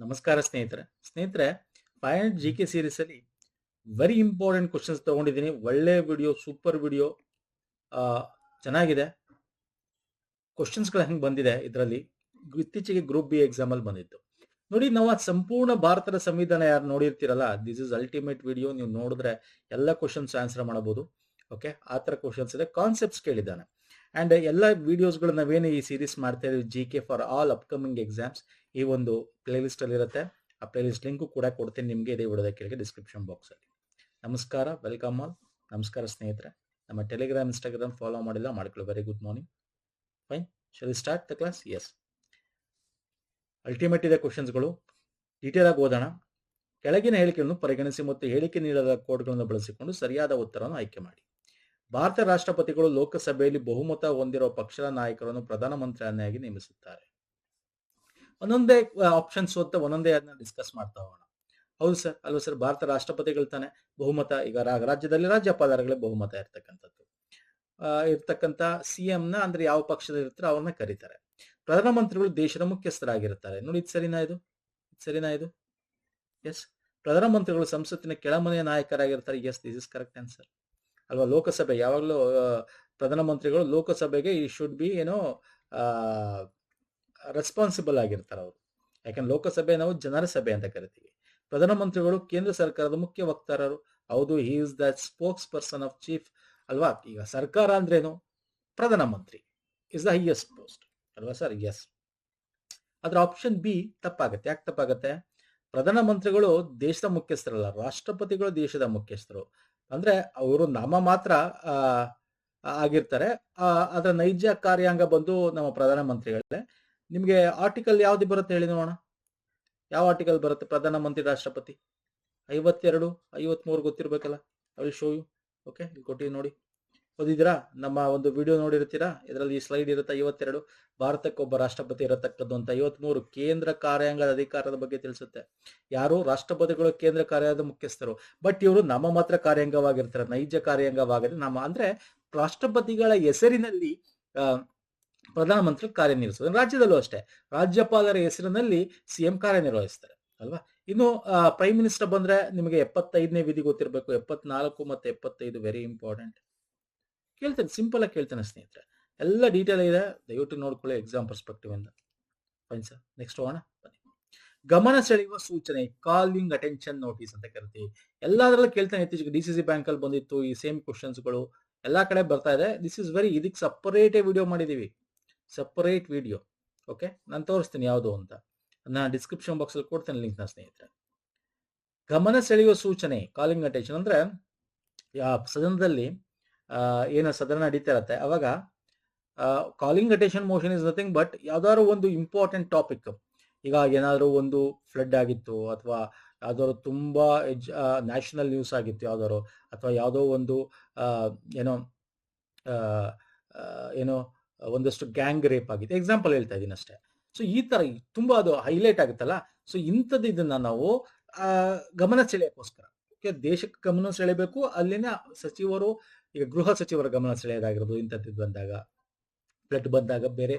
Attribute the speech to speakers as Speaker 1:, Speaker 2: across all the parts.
Speaker 1: ನಮಸ್ಕಾರ ಸ್ನೇಹಿತರೆ 500 GK series ಅಲ್ಲಿ ವೆರಿ ಇಂಪಾರ್ಟೆಂಟ್ ಕ್ವಶನ್ಸ್ ತಗೊಂಡಿದ್ದೀನಿ. ಒಳ್ಳೆ ವಿಡಿಯೋ, ಸೂಪರ್ ವಿಡಿಯೋ, ಚೆನ್ನಾಗಿದೆ. ಕ್ವಶನ್ಸ್ಗಳು ಹೆಂಗೆ ಬಂದಿದೆ ಇದರಲ್ಲಿ ಇತ್ತೀಚೆಗೆ ಗ್ರೂಪ್ ಬಿ ಎಕ್ಸಾಮ್ ಅಲ್ಲಿ ಬಂದಿತ್ತು ನೋಡಿ. ನಾವು ಸಂಪೂರ್ಣ ಭಾರತದ ಸಂವಿಧಾನ ಯಾರು ನೋಡಿರ್ತೀರಲ್ಲ, ದಿಸ್ ಇಸ್ ಅಲ್ಟಿಮೇಟ್ ವಿಡಿಯೋ. ನೀವು ನೋಡಿದ್ರೆ ಎಲ್ಲ ಕ್ವಶನ್ಸ್ ಆನ್ಸರ್ ಮಾಡಬಹುದು. ಓಕೆ, ಆ ಥರ ಕ್ವಶನ್ಸ್ ಇದೆ. ಕಾನ್ಸೆಪ್ಟ್ಸ್ ಕೇಳಿದ್ದಾನೆ ಅಂಡ್ ಎಲ್ಲ ವಿಡಿಯೋಸ್ಗಳು ನಾವೇನು ಈ ಸೀರೀಸ್ ಮಾಡ್ತಾ ಇದೀವಿ, GK for all upcoming exams, ಈ ಒಂದು ಪ್ಲೇ ಲಿಸ್ಟ್ ಅಲ್ಲಿ ಇರುತ್ತೆ. ಆ ಪ್ಲೇ ಲಿಸ್ಟ್ ಲಿಂಕ್ ಕೂಡ ಕೊಡ್ತೀನಿ ನಿಮಗೆ ಇದೇ ವಿಡಿಯೋದ ಕೆಳಗೆ ಡಿಸ್ಕ್ರಿಪ್ಷನ್ ಬಾಕ್ಸ್ ಅಲ್ಲಿ. ನಮಸ್ಕಾರ, ವೆಲ್ಕಮ್ ಆಲ್. ನಮಸ್ಕಾರ ಸ್ನೇಹಿತರೆ. ನಮ್ಮ ಟೆಲಿಗ್ರಾಮ್, ಇನ್ಸ್ಟಾಗ್ರಾಮ್ ಫಾಲೋ ಮಾಡಿಲ್ಲ, ಮಾಡ್ಕೊಳ್ಳಿ. Very good morning. Fine, shall we start the class? Yes, ultimate ಇದೆ ಕ್ವಶನ್ಸ್ಗಳು. ಡೀಟೇಲ್ ಆಗಿ ಓದೋಣ. ಕೆಳಗಿನ ಹೇಳಿಕೆಯನ್ನು ಪರಿಗಣಿಸಿ ಮತ್ತು ಹೇಳಿಕೆ ನೀಡದ ಕೋಡ್ಗಳನ್ನು ಬಳಸಿಕೊಂಡು ಸರಿಯಾದ ಉತ್ತರವನ್ನು ಆಯ್ಕೆ ಮಾಡಿ. ಭಾರತ ರಾಷ್ಟ್ರಪತಿಗಳು ಲೋಕಸಭೆಯಲ್ಲಿ ಬಹುಮತ ಹೊಂದಿರುವ ಪಕ್ಷದ ನಾಯಕರನ್ನು ಪ್ರಧಾನಮಂತ್ರಿಯನ್ನಾಗಿ ನೇಮಿಸುತ್ತಾರೆ. ಒಂದೊಂದೇ ಆಪ್ಷನ್ಸ್ ಓದ್ತಾ ಒಂದೊಂದೇ ಅದನ್ನ ಡಿಸ್ಕಸ್ ಮಾಡ್ತಾ ಹೋಗೋಣ. ಹೌದು ಸರ್, ಅಲ್ವಾ ಸರ್? ಭಾರತ ರಾಷ್ಟ್ರಪತಿಗಳು ತಾನೆ ಬಹುಮತ. ಈಗ ರಾಜ್ಯದಲ್ಲಿ ರಾಜ್ಯಪಾಲರುಗಳೇ ಬಹುಮತ ಇರ್ತಕ್ಕಂಥ CM ನ ಅಂದ್ರೆ ಯಾವ ಪಕ್ಷದ ಇರ್ತಾರೆ ಅವ್ರನ್ನ ಕರೀತಾರೆ. ಪ್ರಧಾನಮಂತ್ರಿಗಳು ದೇಶದ ಮುಖ್ಯಸ್ಥರಾಗಿರ್ತಾರೆ. ನೋಡಿ, ಇದು ಸರಿನಾ ಇದು? ಎಸ್. ಪ್ರಧಾನಮಂತ್ರಿಗಳು ಸಂಸತ್ತಿನ ಕೆಳಮನೆಯ ನಾಯಕರಾಗಿರ್ತಾರೆ. Yes, this is correct answer ಅಲ್ವಾ? ಲೋಕಸಭೆ ಯಾವಾಗಲೂ ಪ್ರಧಾನಮಂತ್ರಿಗಳು ಲೋಕಸಭೆಗೆ ಈ ಶುಡ್ ಬಿ ರೆಸ್ಪಾನ್ಸಿಬಲ್ ಆಗಿರ್ತಾರೆ ಅವರು. ಯಾಕಂದ್ರೆ ಲೋಕಸಭೆ ನಾವು ಜನರ ಸಭೆ ಅಂತ ಕರಿತೀವಿ. ಪ್ರಧಾನಮಂತ್ರಿಗಳು ಕೇಂದ್ರ ಸರ್ಕಾರದ ಮುಖ್ಯ ವಕ್ತಾರರು. ಹೌದು, he is the spokes person of chief ಅಲ್ವಾ? ಈಗ ಸರ್ಕಾರ ಅಂದ್ರೇನು? ಪ್ರಧಾನಮಂತ್ರಿ ಇಸ್ ದ ಹೈಯೆಸ್ಟ್ ಪೋಸ್ಟ್ ಅಲ್ವಾ ಸರ್? ಎಸ್. ಅದ್ರ ಆಪ್ಷನ್ ಬಿ ತಪ್ಪಾಗತ್ತೆ. ಯಾಕೆ ತಪ್ಪಾಗತ್ತೆ? ಪ್ರಧಾನಮಂತ್ರಿಗಳು ದೇಶದ ಮುಖ್ಯಸ್ಥರಲ್ಲ, ರಾಷ್ಟ್ರಪತಿಗಳು ದೇಶದ ಮುಖ್ಯಸ್ಥರು. ಅಂದ್ರೆ ಅವರು ನಾಮ ಮಾತ್ರ ಆಗಿರ್ತಾರೆ. ಅದರ ನೈಜ ಕಾರ್ಯಾಂಗ ಬಂದು ನಮ್ಮ ಪ್ರಧಾನಮಂತ್ರಿಗಳೇ. ನಿಮ್ಗೆ ಆರ್ಟಿಕಲ್ ಯಾವ್ದು ಬರುತ್ತೆ ಹೇಳಿ ನೋಡೋಣ. ಯಾವ ಆರ್ಟಿಕಲ್ ಬರುತ್ತೆ? ಪ್ರಧಾನಮಂತ್ರಿ ರಾಷ್ಟ್ರಪತಿ 52, 53 ಗೊತ್ತಿರ್ಬೇಕಲ್ಲ. I will show you. Okay, ಇಲ್ಲಿ ಕೊಟ್ಟಿವಿ ನೋಡಿ. ಓದಿದ್ದೀರಾ? ನಮ್ಮ ಒಂದು ವಿಡಿಯೋ ನೋಡಿರ್ತೀರಾ, ಇದರಲ್ಲಿ ಈ ಸ್ಲೈಡ್ ಇರುತ್ತೆ. 52 ಭಾರತಕ್ಕೊಬ್ಬ ರಾಷ್ಟ್ರಪತಿ ಇರತಕ್ಕದ್ದು ಅಂತ. 53 ಕೇಂದ್ರ ಕಾರ್ಯಾಂಗದ ಅಧಿಕಾರದ ಬಗ್ಗೆ ತಿಳಿಸುತ್ತೆ. ಯಾರು? ರಾಷ್ಟ್ರಪತಿಗಳು ಕೇಂದ್ರ ಕಾರ್ಯದ ಮುಖ್ಯಸ್ಥರು. ಬಟ್ ಇವರು ನಮ್ಮ ಮಾತ್ರ ಕಾರ್ಯಾಂಗವಾಗಿರ್ತಾರೆ, ನೈಜ ಕಾರ್ಯಾಂಗವಾಗಿದೆ ನಮ್ಮ. ಅಂದ್ರೆ ರಾಷ್ಟ್ರಪತಿಗಳ ಹೆಸರಿನಲ್ಲಿ ಪ್ರಧಾನಮಂತ್ರಿ ಕಾರ್ಯನಿರ್ವಹಿಸ್ತಾರೆ. ರಾಜ್ಯದಲ್ಲೂ ಅಷ್ಟೇ, ರಾಜ್ಯಪಾಲರ ಹೆಸರಿನಲ್ಲಿ CM ಕಾರ್ಯನಿರ್ವಹಿಸ್ತಾರೆ ಅಲ್ವಾ? ಇನ್ನು ಪ್ರೈಮ್ ಮಿನಿಸ್ಟರ್ ಬಂದ್ರೆ ನಿಮಗೆ 75ನೇ ವಿಧಿ ಗೊತ್ತಿರಬೇಕು. 74 ಮತ್ತೆ 75 ವೆರಿ ಇಂಪಾರ್ಟೆಂಟ್. ಕೇಳ್ತೇನೆ, ಸಿಂಪಲ್ ಆಗಿ ಕೇಳ್ತೇನೆ ಸ್ನೇಹಿತರೆ. ಎಲ್ಲ ಡೀಟೇಲ್ ಇದೆ, ದಯವಿಟ್ಟು ನೋಡ್ಕೊಳ್ಳಿ ಎಕ್ಸಾಮ್ ಪರ್ಸ್ಪೆಕ್ಟಿವ್ ಇಂದ. ಫೈನ್ ಸರ್, ನೆಕ್ಸ್ಟ್ ಹೋಗೋಣ ಬನ್ನಿ. ಗಮನ ಸೆಳೆಯುವ ಸೂಚನೆ, ಕಾಲಿಂಗ್ ಅಟೆನ್ಷನ್ ನೋಟಿಸ್ ಅಂತ ಕರಿತೀವಿ. ಎಲ್ಲದರಲ್ಲೂ ಕೇಳ್ತಾನೆ. ಇತ್ತೀಚೆಗೆ DCC ಬ್ಯಾಂಕ್ ಅಲ್ಲಿ ಬಂದಿತ್ತು ಈ ಸೇಮ್ ಕ್ವಶನ್ಸ್ಗಳು, ಎಲ್ಲಾ ಕಡೆ ಬರ್ತಾ ಇದೆ. ದಿಸ್ ಇಸ್ ವೆರಿ, ಇದಕ್ಕೆ ಸಪರೇಟ್ ವಿಡಿಯೋ ಮಾಡಿದೀವಿ, ಸಪರೇಟ್ ವಿಡಿಯೋ. ಓಕೆ, ನಾನು ತೋರಿಸ್ತೀನಿ ಯಾವುದು ಅಂತ. ನಾನು ಡಿಸ್ಕ್ರಿಪ್ಷನ್ ಬಾಕ್ಸ್ ಅಲ್ಲಿ ಕೊಡ್ತೇನೆ ಲಿಂಕ್ ನ ಸ್ನೇಹಿತರೆ. ಗಮನ ಸೆಳೆಯುವ ಸೂಚನೆ, ಕಾಲಿಂಗ್ ಅಟೆನ್ಷನ್ ಅಂದ್ರೆ ಸದನದಲ್ಲಿ ಏನು ಸದನ ನಡೀತಾ ಇರತ್ತೆ ಅವಾಗ calling attention motion is nothing but ಯಾವ್ದಾದ್ರು ಒಂದು ಇಂಪಾರ್ಟೆಂಟ್ ಟಾಪಿಕ್. ಈಗ ಏನಾದ್ರು ಒಂದು ಫ್ಲಡ್ ಆಗಿತ್ತು, ಅಥವಾ ಯಾವ್ದಾದ್ರು ತುಂಬಾ ನ್ಯಾಷನಲ್ ನ್ಯೂಸ್ ಆಗಿತ್ತು ಯಾವ್ದಾದ್ರು, ಅಥವಾ ಯಾವುದೋ ಒಂದು ಏನೋ ಒಂದಷ್ಟು ಗ್ಯಾಂಗ್ ರೇಪ್ ಆಗಿದೆ, ಎಕ್ಸಾಂಪಲ್ ಹೇಳ್ತಾ ಇದ್ದೀನಿ ಅಷ್ಟೇ. ಸೊ ಈ ತರ ತುಂಬಾ ಅದು ಹೈಲೈಟ್ ಆಗುತ್ತಲ್ಲ. ಸೊ ಇಂಥದ್ದು ಇದನ್ನ ನಾವು ಗಮನ ಸೆಳೆಯಕ್ಕೋಸ್ಕರ, ದೇಶಕ್ಕೆ ಗಮನ ಸೆಳೆಬೇಕು. ಅಲ್ಲಿನ ಸಚಿವರು, ಈಗ ಗೃಹ ಸಚಿವರ ಗಮನ ಸೆಳೆಯೋದಾಗಿರೋದು, ಇಂಥದ್ದು ಬಂದಾಗ, ಫ್ಲಡ್ ಬಂದಾಗ ಬೇರೆ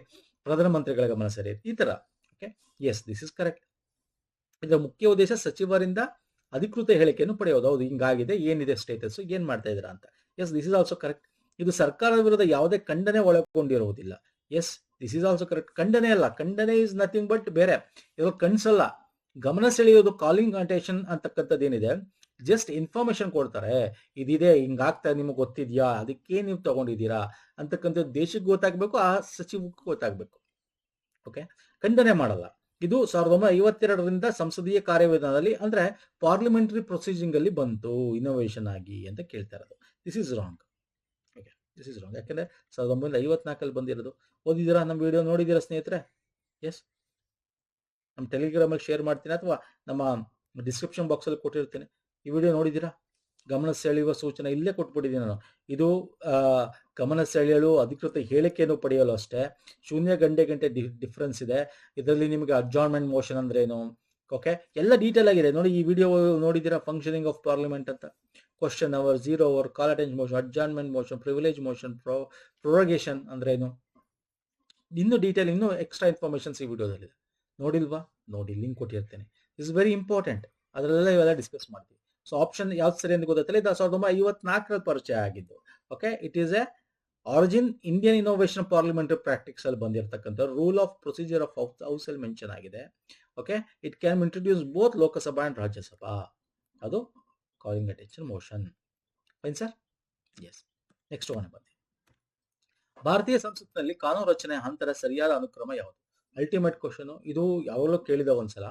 Speaker 1: ಪ್ರಧಾನಮಂತ್ರಿಗಳ ಗಮನ ಸೆಳೆಯೋದು, ಈ ತರ. Okay, yes, this is correct. ಇದರ ಮುಖ್ಯ ಉದ್ದೇಶ ಸಚಿವರಿಂದ ಅಧಿಕೃತ ಹೇಳಿಕೆಯನ್ನು ಪಡೆಯೋದು. ಹೌದು, ಹಿಂಗಾಗಿದೆ, ಏನಿದೆ ಸ್ಟೇಟಸ್, ಏನ್ ಮಾಡ್ತಾ ಇದ್ದೀರಾ ಅಂತ. Yes, this is also correct. ಇದು ಸರ್ಕಾರದ ವಿರುದ್ಧ ಯಾವುದೇ ಖಂಡನೆ ಒಳಗೊಂಡಿರುವುದಿಲ್ಲ. Yes, this is also correct. ಖಂಡನೆ ಅಲ್ಲ, ಖಂಡನೆ ಇಸ್ ನಥಿಂಗ್ ಬಟ್ ಬೇರೆ. ಇದು ಕನ್ಸಲ್ಲ. ಗಮನ ಸೆಳೆಯೋದು, ಕಾಲಿಂಗ್ ಅಟೆನ್ಷನ್ ಅಂತಕ್ಕಂಥದ್ದು ಏನಿದೆ, ಜಸ್ಟ್ ಇನ್ಫಾರ್ಮೇಶನ್ ಕೊಡ್ತಾರೆ. ಇದಿದೆ, ಹಿಂಗಾಗ್ತಾ ನಿಮಗೆ ಗೊತ್ತಿದ್ಯಾ, ಅದಕ್ಕೆ ನೀವು ತಗೊಂಡಿದ್ದೀರಾ ಅಂತಕ್ಕಂಥದ್ದು ದೇಶಕ್ಕೆ ಗೊತ್ತಾಗ್ಬೇಕು, ಆ ಸಚಿವಕ್ಕೂ ಗೊತ್ತಾಗ್ಬೇಕು. ಓಕೆ, ಖಂಡನೆ ಮಾಡಲ್ಲ. ಇದು 1952ರಿಂದ ಸಂಸದೀಯ ಕಾರ್ಯವಿಧಾನದಲ್ಲಿ, ಅಂದ್ರೆ ಪಾರ್ಲಿಮೆಂಟರಿ ಪ್ರೊಸೀಜಿಂಗ್ ಅಲ್ಲಿ ಬಂತು ಇನೋವೇಷನ್ ಆಗಿ ಅಂತ ಕೇಳ್ತಾ ಇರೋದು. This is wrong. Okay, this is wrong. ಯಾಕಂದ್ರೆ 1954 ಬಂದಿರೋದು. ಓದಿದ್ದೀರಾ? ನಮ್ಮ ವಿಡಿಯೋ ನೋಡಿದ್ದೀರಾ ಸ್ನೇಹಿತರೆ? ಎಸ್, ನಮ್ಮ ಟೆಲಿಗ್ರಾಮ್ ಅಲ್ಲಿ ಶೇರ್ ಮಾಡ್ತೀನಿ, ಅಥವಾ ನಮ್ಮ ಡಿಸ್ಕ್ರಿಪ್ಷನ್ ಬಾಕ್ಸ್ ಅಲ್ಲಿ ಕೊಟ್ಟಿರ್ತೀನಿ. ಈ ವಿಡಿಯೋ ನೋಡಿದ್ದೀರಾ? ಗಮನ ಸೆಳೆಯುವ ಸೂಚನೆ ಇಲ್ಲೇ ಕೊಟ್ಬಿಟ್ಟಿದ್ದೀನಿ ನಾನು. ಇದು ಗಮನ ಸೆಳೆಯಲು ಅಧಿಕೃತ ಹೇಳಿಕೆಯನ್ನು ಪಡೆಯಲು ಅಷ್ಟೇ. ಶೂನ್ಯ ಗಂಟೆ ಡಿಫ್ರೆನ್ಸ್ ಇದೆ ಇದರಲ್ಲಿ. ನಿಮಗೆ ಅಡ್ಜಾರ್ನ್ಮೆಂಟ್ ಮೋಷನ್ ಅಂದ್ರೆ ಏನು, ಓಕೆ, ಎಲ್ಲ ಡೀಟೇಲ್ ಆಗಿದೆ ನೋಡಿ. ಈ ವಿಡಿಯೋ ನೋಡಿದ್ದೀರಾ? ಫಂಕ್ಷನಿಂಗ್ ಆಫ್ ಪಾರ್ಲಿಮೆಂಟ್ ಅಂತ, question hour, 0 hour, call attention motion, adjournment motion, privilege motion, prorogation ಅಂದ್ರೆ ಏನು, ಇನ್ನು ಡೀಟೇಲ್, ಇನ್ನೂ ಎಕ್ಸ್ಟ್ರಾ ಇನ್ಫಾರ್ಮೇಶನ್ಸ್ ಈ ವಿಡಿಯೋದಲ್ಲಿದೆ. ನೋಡಿಲ್ವಾ? ನೋಡಿ ಲಿಂಕ್ ಕೊಟ್ಟಿರ್ತೇನೆ. Is very important. ಅದರಲ್ಲೆಲ್ಲ ಇವೆಲ್ಲ ಡಿಸ್ಕಸ್ ಮಾಡ್ತೀವಿ. ಸೊ ಆಪ್ಷನ್ ಯಾವ್ದು ಸರಿ ಅಂತ ಗೊತ್ತಾಗ್ತಲ್ಲ, ಇದು 1954ರಲ್ಲಿ ಪರಿಚಯ ಆಗಿದ್ದು. Okay, it is a origin Indian innovation parliamentary practices ಅಲ್ಲಿ ಬಂದಿರತಕ್ಕಂಥ rule of procedure of house ಅಲ್ಲಿ ಮೆನ್ಷನ್ ಆಗಿದೆ. Okay, it can introduce both Lok Sabha and Rajya Sabha. ಅದು calling attention motion. Fine sir. Yes. Next one ಬಂದಿ. ಭಾರತೀಯ ಸಂಸತ್ತಿನಲ್ಲಿ ಕಾನೂನು ರಚನೆ ಹಂತದ ಸರಿಯಾದ ಅನುಕ್ರಮ ಯಾವುದು? ಅಲ್ಟಿಮೇಟ್ ಕ್ವಶನ್ ಇದು. ಯಾವಾಗಲೂ ಕೇಳಿದ ಒಂದ್ಸಲ.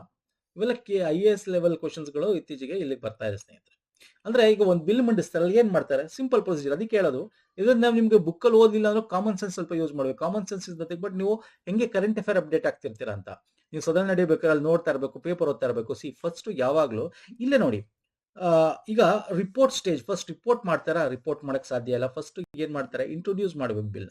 Speaker 1: ಇವೆಲ್ಲ IAS ಲೆವೆಲ್ ಕ್ವಶನ್ಸ್ಗಳು ಇತ್ತೀಚೆಗೆ ಇಲ್ಲಿ ಬರ್ತಾ ಇದೆ ಸ್ನೇಹಿತರೆ. ಅಂದ್ರೆ ಈಗ ಒಂದು ಬಿಲ್ ಮಂಡಿಸ್ತಾರೆ, ಏನ್ ಮಾಡ್ತಾರೆ? Simple procedure. ಅದಕ್ಕೆ ಹೇಳೋದು, ಇದನ್ನ ನಾವು ನಿಮ್ಗೆ ಬುಕ್ ಅಲ್ಲಿ ಓದಿಲ್ಲ ಅಂದ್ರೆ ಕಾಮನ್ ಸೆನ್ಸ್ ಸ್ವಲ್ಪ ಯೂಸ್ ಮಾಡ್ಬೇಕು. Common sense is nothing but ನೀವು ಹೆಂಗೆ ಕರೆಂಟ್ ಅಫೇರ್ ಅಪ್ಡೇಟ್ ಆಗ್ತಿರ್ತೀರಾ ಅಂತ. ನೀವು ಸದನ ನಡಿಬೇಕಾದ್ರೆ ಅಲ್ಲಿ ನೋಡ್ತಾ ಇರಬೇಕು, ಪೇಪರ್ ಓದ್ತಾ ಇರಬೇಕು. ಫಸ್ಟ್ ಯಾವಾಗ್ಲೂ ಇಲ್ಲೇ ನೋಡಿ, ಈಗ ರಿಪೋರ್ಟ್ ಸ್ಟೇಜ್. ಫಸ್ಟ್ ರಿಪೋರ್ಟ್ ಮಾಡ್ತಾರ, ರಿಪೋರ್ಟ್ ಮಾಡಕ್ ಸಾಧ್ಯ ಇಲ್ಲ. ಫಸ್ಟ್ ಏನ್ ಮಾಡ್ತಾರೆ? ಇಂಟ್ರೊಡ್ಯೂಸ್ ಮಾಡ್ಬೇಕು ಬಿಲ್.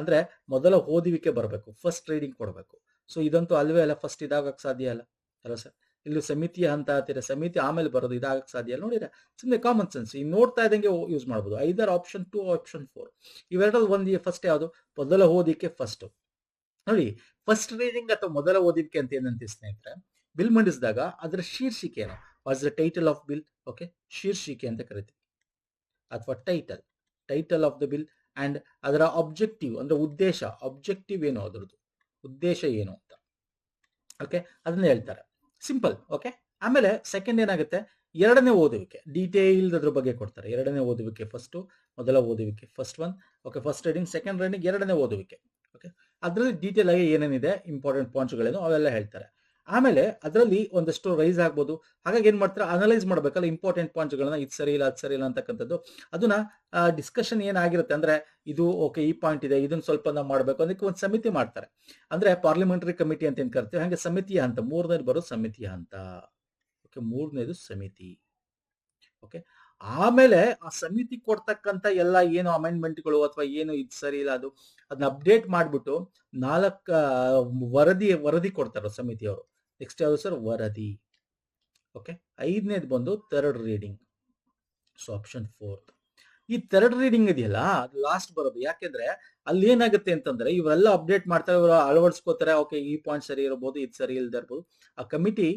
Speaker 1: ಅಂದ್ರೆ ಮೊದಲ ಓದುವಿಕೆ ಬರಬೇಕು, ಫಸ್ಟ್ ರೀಡಿಂಗ್ ಕೊಡಬೇಕು. ಸೊ ಇದಂತೂ ಅಲ್ವೇ ಅಲ್ಲ, ಫಸ್ಟ್ ಇದಾಗಕ್ ಸಾಧ್ಯ ಅಲ್ಲ ಅಲ್ಲ ಸರ್. ಇಲ್ಲಿ ಸಮಿತಿಯ ಹಂತ ಅಂತೀರ, ಸಮಿತಿ ಆಮೇಲೆ ಬರೋದು, ಇದಾಗಕ್ ಸಾಧ್ಯ ಇಲ್ಲ. ನೋಡಿರ, ಸುಮ್ಮನೆ ಕಾಮನ್ ಸೆನ್ಸ್ ಈಗ ನೋಡ್ತಾ ಇದ್ದಂಗೆ ಯೂಸ್ ಮಾಡ್ಬೋದು. ಐದರ್ ಆಪ್ಷನ್ 2, ಆಪ್ಷನ್ 4 ಇವೆರಡಲ್ಲಿ ಒಂದು. ಫಸ್ಟ್ ಯಾವುದು? ಮೊದಲ ಓದಿಕೆ ಫಸ್ಟ್. ನೋಡಿ, ಫಸ್ಟ್ ರೀಡಿಂಗ್ ಅಥವಾ ಮೊದಲ ಓದಿಕೆ ಅಂತ ಏನಂತ ಸ್ನೇಹಿತರೆ, ಬಿಲ್ ಮಂಡಿಸಿದಾಗ ಅದರ ಶೀರ್ಷಿಕೆ ಏನು? What's the title of bill? Okay, ಶೀರ್ಷಿಕೆ ಅಂತ ಕರಿತೀವಿ, ಅಥವಾ title of the bill. And ಅದರ ಆಬ್ಜೆಕ್ಟಿವ್ ಅಂದ್ರೆ ಉದ್ದೇಶ. ಆಬ್ಜೆಕ್ಟಿವ್ ಏನು, ಅದರದ್ದು ಉದ್ದೇಶ ಏನು ಅಂತ. ಓಕೆ, ಅದನ್ನ ಹೇಳ್ತಾರೆ. ಸಿಂಪಲ್. ಓಕೆ, ಆಮೇಲೆ ಸೆಕೆಂಡ್ ಏನಾಗುತ್ತೆ? ಎರಡನೇ ಓದುವಿಕೆ ಡೀಟೇಲ್ ಅದ್ರ ಬಗ್ಗೆ ಕೊಡ್ತಾರೆ. ಎರಡನೇ ಓದುವಿಕೆ ಫಸ್ಟ್, ಮೊದಲ ಓದುವಿಕೆ first one. Okay, first reading, second reading, ಎರಡನೇ ಓದುವಿಕೆ. ಓಕೆ, ಅದರಲ್ಲಿ ಡೀಟೇಲ್ ಆಗಿ ಏನೇನಿದೆ, ಇಂಪಾರ್ಟೆಂಟ್ ಪಾಯಿಂಟ್ಸ್ಗಳೇನು ಅವೆಲ್ಲ ಹೇಳ್ತಾರೆ. ಆಮೇಲೆ ಅದರಲ್ಲಿ ಒಂದಷ್ಟು ರೈಸ್ ಆಗ್ಬೋದು. ಹಾಗಾಗಿ ಏನ್ ಮಾಡ್ತಾರೆ? ಅನಲೈಸ್ ಮಾಡ್ಬೇಕಲ್ಲ ಇಂಪಾರ್ಟೆಂಟ್ ಪಾಯಿಂಟ್ಸ್ಗಳನ್ನ, ಇದು ಸರಿ ಇಲ್ಲ, ಅದು ಸರಿ ಇಲ್ಲ ಅಂತಕ್ಕಂಥದ್ದು. ಅದನ್ನ ಡಿಸ್ಕಷನ್ ಏನಾಗಿರುತ್ತೆ ಅಂದ್ರೆ, ಇದು ಓಕೆ, ಈ ಪಾಯಿಂಟ್ ಇದೆ, ಇದನ್ನ ಸ್ವಲ್ಪ ನಾವು ಮಾಡ್ಬೇಕು, ಅದಕ್ಕೆ ಒಂದು ಸಮಿತಿ ಮಾಡ್ತಾರೆ. ಅಂದ್ರೆ ಪಾರ್ಲಿಮೆಂಟರಿ ಕಮಿಟಿ ಅಂತ ಏನ್ ಕರಿತೀವಿ, ಹಾಗೆ ಸಮಿತಿಯ ಹಂತ. ಮೂರನೇದು ಬರೋದು ಸಮಿತಿಯ ಹಂತ. ಓಕೆ, ಮೂರನೇದು ಸಮಿತಿ. ಓಕೆ, ಆಮೇಲೆ ಆ ಸಮಿತಿ ಕೊಡ್ತಕ್ಕಂಥ ಎಲ್ಲ ಏನು ಅಮೆಂಡ್ಮೆಂಟ್ಗಳು ಅಥವಾ ಏನು ಇದು ಸರಿ ಇಲ್ಲ, ಅದನ್ನ ಅಪ್ಡೇಟ್ ಮಾಡ್ಬಿಟ್ಟು 4 ವರದಿ ಕೊಡ್ತಾರೆ ಸಮಿತಿಯವರು. ನೆಕ್ಸ್ಟ್ ಯಾವುದು ಸರ್? ವರದಿ. ಓಕೆ, ಐದನೇದು ಬಂದು ಥರ್ಡ್ ರೀಡಿಂಗ್. So option 4. ಈ ಥರ್ಡ್ ರೀಡಿಂಗ್ ಇದೆಯಲ್ಲ, ಅದು ಲಾಸ್ಟ್ ಬರೋದು. ಯಾಕೆಂದ್ರೆ ಅಲ್ಲಿ ಏನಾಗುತ್ತೆ ಅಂತಂದ್ರೆ, ಇವರೆಲ್ಲ ಅಪ್ಡೇಟ್ ಮಾಡ್ತಾರೆ, ಇವರು ಅಳವಡಿಸ್ಕೋತಾರೆ. ಓಕೆ, ಈ ಪಾಯಿಂಟ್ ಸರಿ ಇರಬಹುದು, ಇದು ಸರಿ ಇಲ್ಲದೆ ಇರಬಹುದು. ಆ ಕಮಿಟಿ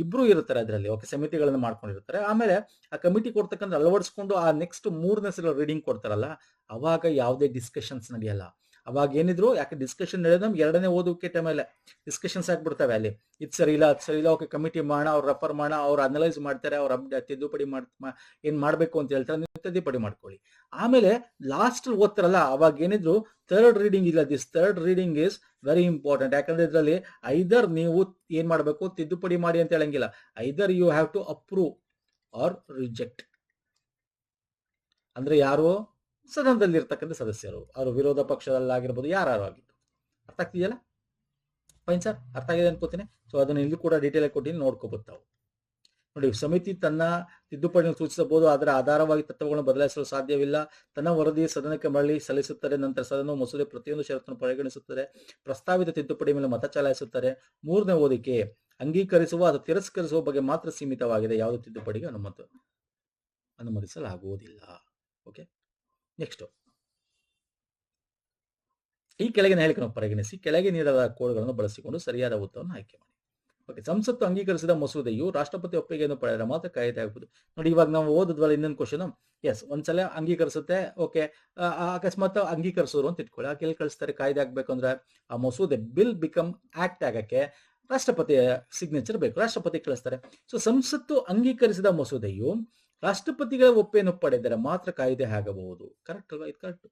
Speaker 1: ಇಬ್ರು ಇರ್ತಾರೆ ಅದರಲ್ಲಿ. ಓಕೆ, ಸಮಿತಿಗಳನ್ನ ಮಾಡ್ಕೊಂಡಿರ್ತಾರೆ. ಆಮೇಲೆ ಆ ಕಮಿಟಿ ಕೊಡ್ತಕ್ಕಂಥ ಅಳವಡಿಸ್ಕೊಂಡು ಆ ನೆಕ್ಸ್ಟ್ 3ನೇ ಸಲ ರೀಡಿಂಗ್ ಕೊಡ್ತಾರಲ್ಲ, ಅವಾಗ ಯಾವುದೇ ಡಿಸ್ಕಷನ್ಸ್ ನಡೆಯಲ್ಲ. ಅವಾಗ ಏನಿದ್ರು, ಯಾಕೆ ಡಿಸ್ಕಷನ್ ನಡೆಯೋದು ನಮ್ಗೆ ಎರಡನೇ ಓದುವಿಕೆ ಟೈಮಲ್ಲಿ ಡಿಸ್ಕಷನ್ಸ್ ಆಗ್ಬಿಡ್ತವೆ. ಅಲ್ಲಿ ಇದು ಸರಿ ಇಲ್ಲ, ಅದು ಸರಿ ಇಲ್ಲ. ಓಕೆ, ಕಮಿಟಿ ಮಾಡೋಣ, ಅವ್ರು ರೆಫರ್ ಮಾಡೋಣ, ಅವ್ರು ಅನಲೈಸ್ ಮಾಡ್ತಾರೆ, ಅವ್ರು ತಿದ್ದುಪಡಿ ಏನ್ ಮಾಡ್ಬೇಕು ಅಂತ ಹೇಳ್ತಾರೆ, ನೀವು ತಿದ್ದುಪಡಿ ಮಾಡ್ಕೊಳ್ಳಿ. ಆಮೇಲೆ ಲಾಸ್ಟ್ ಓದ್ತಾರಲ್ಲ, ಅವಾಗ ಏನಿದ್ರು ಥರ್ಡ್ ರೀಡಿಂಗ್ ಇಲ್ಲ. This third reading is very important. ಯಾಕಂದ್ರೆ ಇದರಲ್ಲಿ ಐದರ್ ನೀವು ಏನ್ ಮಾಡ್ಬೇಕು, ತಿದ್ದುಪಡಿ ಮಾಡಿ ಅಂತ ಹೇಳಂಗಿಲ್ಲ. Either you have to approve or reject. ಅಂದ್ರೆ ಯಾರು ಸದನದಲ್ಲಿ ಇರ್ತಕ್ಕಂಥ ಸದಸ್ಯರು, ಅವರು ವಿರೋಧ ಪಕ್ಷದಲ್ಲಾಗಿರ್ಬೋದು, ಯಾರು ಆಗಿತ್ತು. ಅರ್ಥ ಆಗ್ತಿದೆಯಲ್ಲ? ಫೈನ್ ಸರ್, ಅರ್ಥ ಆಗಿದೆ ಅನ್ಕೋತೀನಿ. ಸೊ ಅದನ್ನ ಇಲ್ಲಿ ಕೂಡ ಡೀಟೇಲ್ ಆಗಿ ಕೊಟ್ಟಿನಿ, ನೋಡ್ಕೋಬಹುದು ತಾವು. ನೋಡಿ, ಸಮಿತಿ ತನ್ನ ತಿದ್ದುಪಡಿಯನ್ನು ಸೂಚಿಸಬಹುದು, ಅದರ ಆಧಾರವಾಗಿ ತತ್ವಗಳನ್ನು ಬದಲಾಯಿಸಲು ಸಾಧ್ಯವಿಲ್ಲ. ತನ್ನ ವರದಿ ಸದನಕ್ಕೆ ಮರಳಿ ಸಲ್ಲಿಸುತ್ತದೆ. ನಂತರ ಸದನವು ಮಸೂದೆ ಪ್ರತಿಯೊಂದು ಷರತ್ತನ್ನು ಪರಿಗಣಿಸುತ್ತದೆ. ಪ್ರಸ್ತಾವಿತ ತಿದ್ದುಪಡಿ ಮೇಲೆ ಮತ ಚಲಾಯಿಸುತ್ತಾರೆ. ಮೂರನೇ ಓದಿಕೆ ಅಂಗೀಕರಿಸುವ ಅಥವಾ ತಿರಸ್ಕರಿಸುವ ಬಗ್ಗೆ ಮಾತ್ರ ಸೀಮಿತವಾಗಿದೆ. ಯಾವುದೇ ತಿದ್ದುಪಡಿಗೆ ಅನುಮತಿಸಲಾಗುವುದಿಲ್ಲ. Okay, next. ಈ ಕೆಳಗಿನ ಹೇಳಿಕೆಯನ್ನು ಪರಿಗಣಿಸಿ ಕೆಳಗೆ ನೀಡಲಾದ ಕೋಡ್ಗಳನ್ನು ಬಳಸಿಕೊಂಡು ಸರಿಯಾದ ಉತ್ತರವನ್ನು ಆಯ್ಕೆ ಮಾಡಿ. ಓಕೆ, ಸಂಸತ್ತು ಅಂಗೀಕರಿಸಿದ ಮಸೂದೆಯು ರಾಷ್ಟ್ರಪತಿ ಒಪ್ಪಿಗೆಯನ್ನು ಪಡೆದರೆ ಮಾತ್ರ ಕಾಯ್ದೆ ಆಗುವುದು. ನೋಡಿ, ಇವಾಗ ನಾವು ಓದಿದ್ವಲ್ಲ ಇನ್ನೊಂದು ಕ್ವಶನ್. ಎಸ್, ಒಂದ್ಸಲ ಅಂಗೀಕರಿಸುತ್ತೆ. ಓಕೆ, ಅಕಸ್ಮಾತ್ ಅಂಗೀಕರಿಸೋರು ಅಂತ ಇಟ್ಕೊಳ್ಳಿ. ಆ ಕೆಳಗೆ ಕಳಿಸ್ತಾರೆ ಕಾಯ್ದೆ ಆಗ್ಬೇಕಂದ್ರೆ ಆ ಮಸೂದೆ ಬಿಲ್ ಬಿಕಮ್ ಆಕ್ಟ್ ಆಗಕ್ಕೆ ರಾಷ್ಟ್ರಪತಿಯ ಸಿಗ್ನೇಚರ್ ಬೇಕು. ರಾಷ್ಟ್ರಪತಿ ಕಳಿಸ್ತಾರೆ. ಸೊ ಸಂಸತ್ತು ಅಂಗೀಕರಿಸಿದ ಮಸೂದೆಯು ರಾಷ್ಟ್ರಪತಿಗಳ ಒಪ್ಪಿಗೆಯನ್ನು ಪಡೆದರೆ ಮಾತ್ರ ಕಾಯ್ದೆ ಆಗಬಹುದು. ಕರೆಕ್ಟ್ ಅಲ್ವಾ? ಇದು ಕರೆಕ್ಟ್.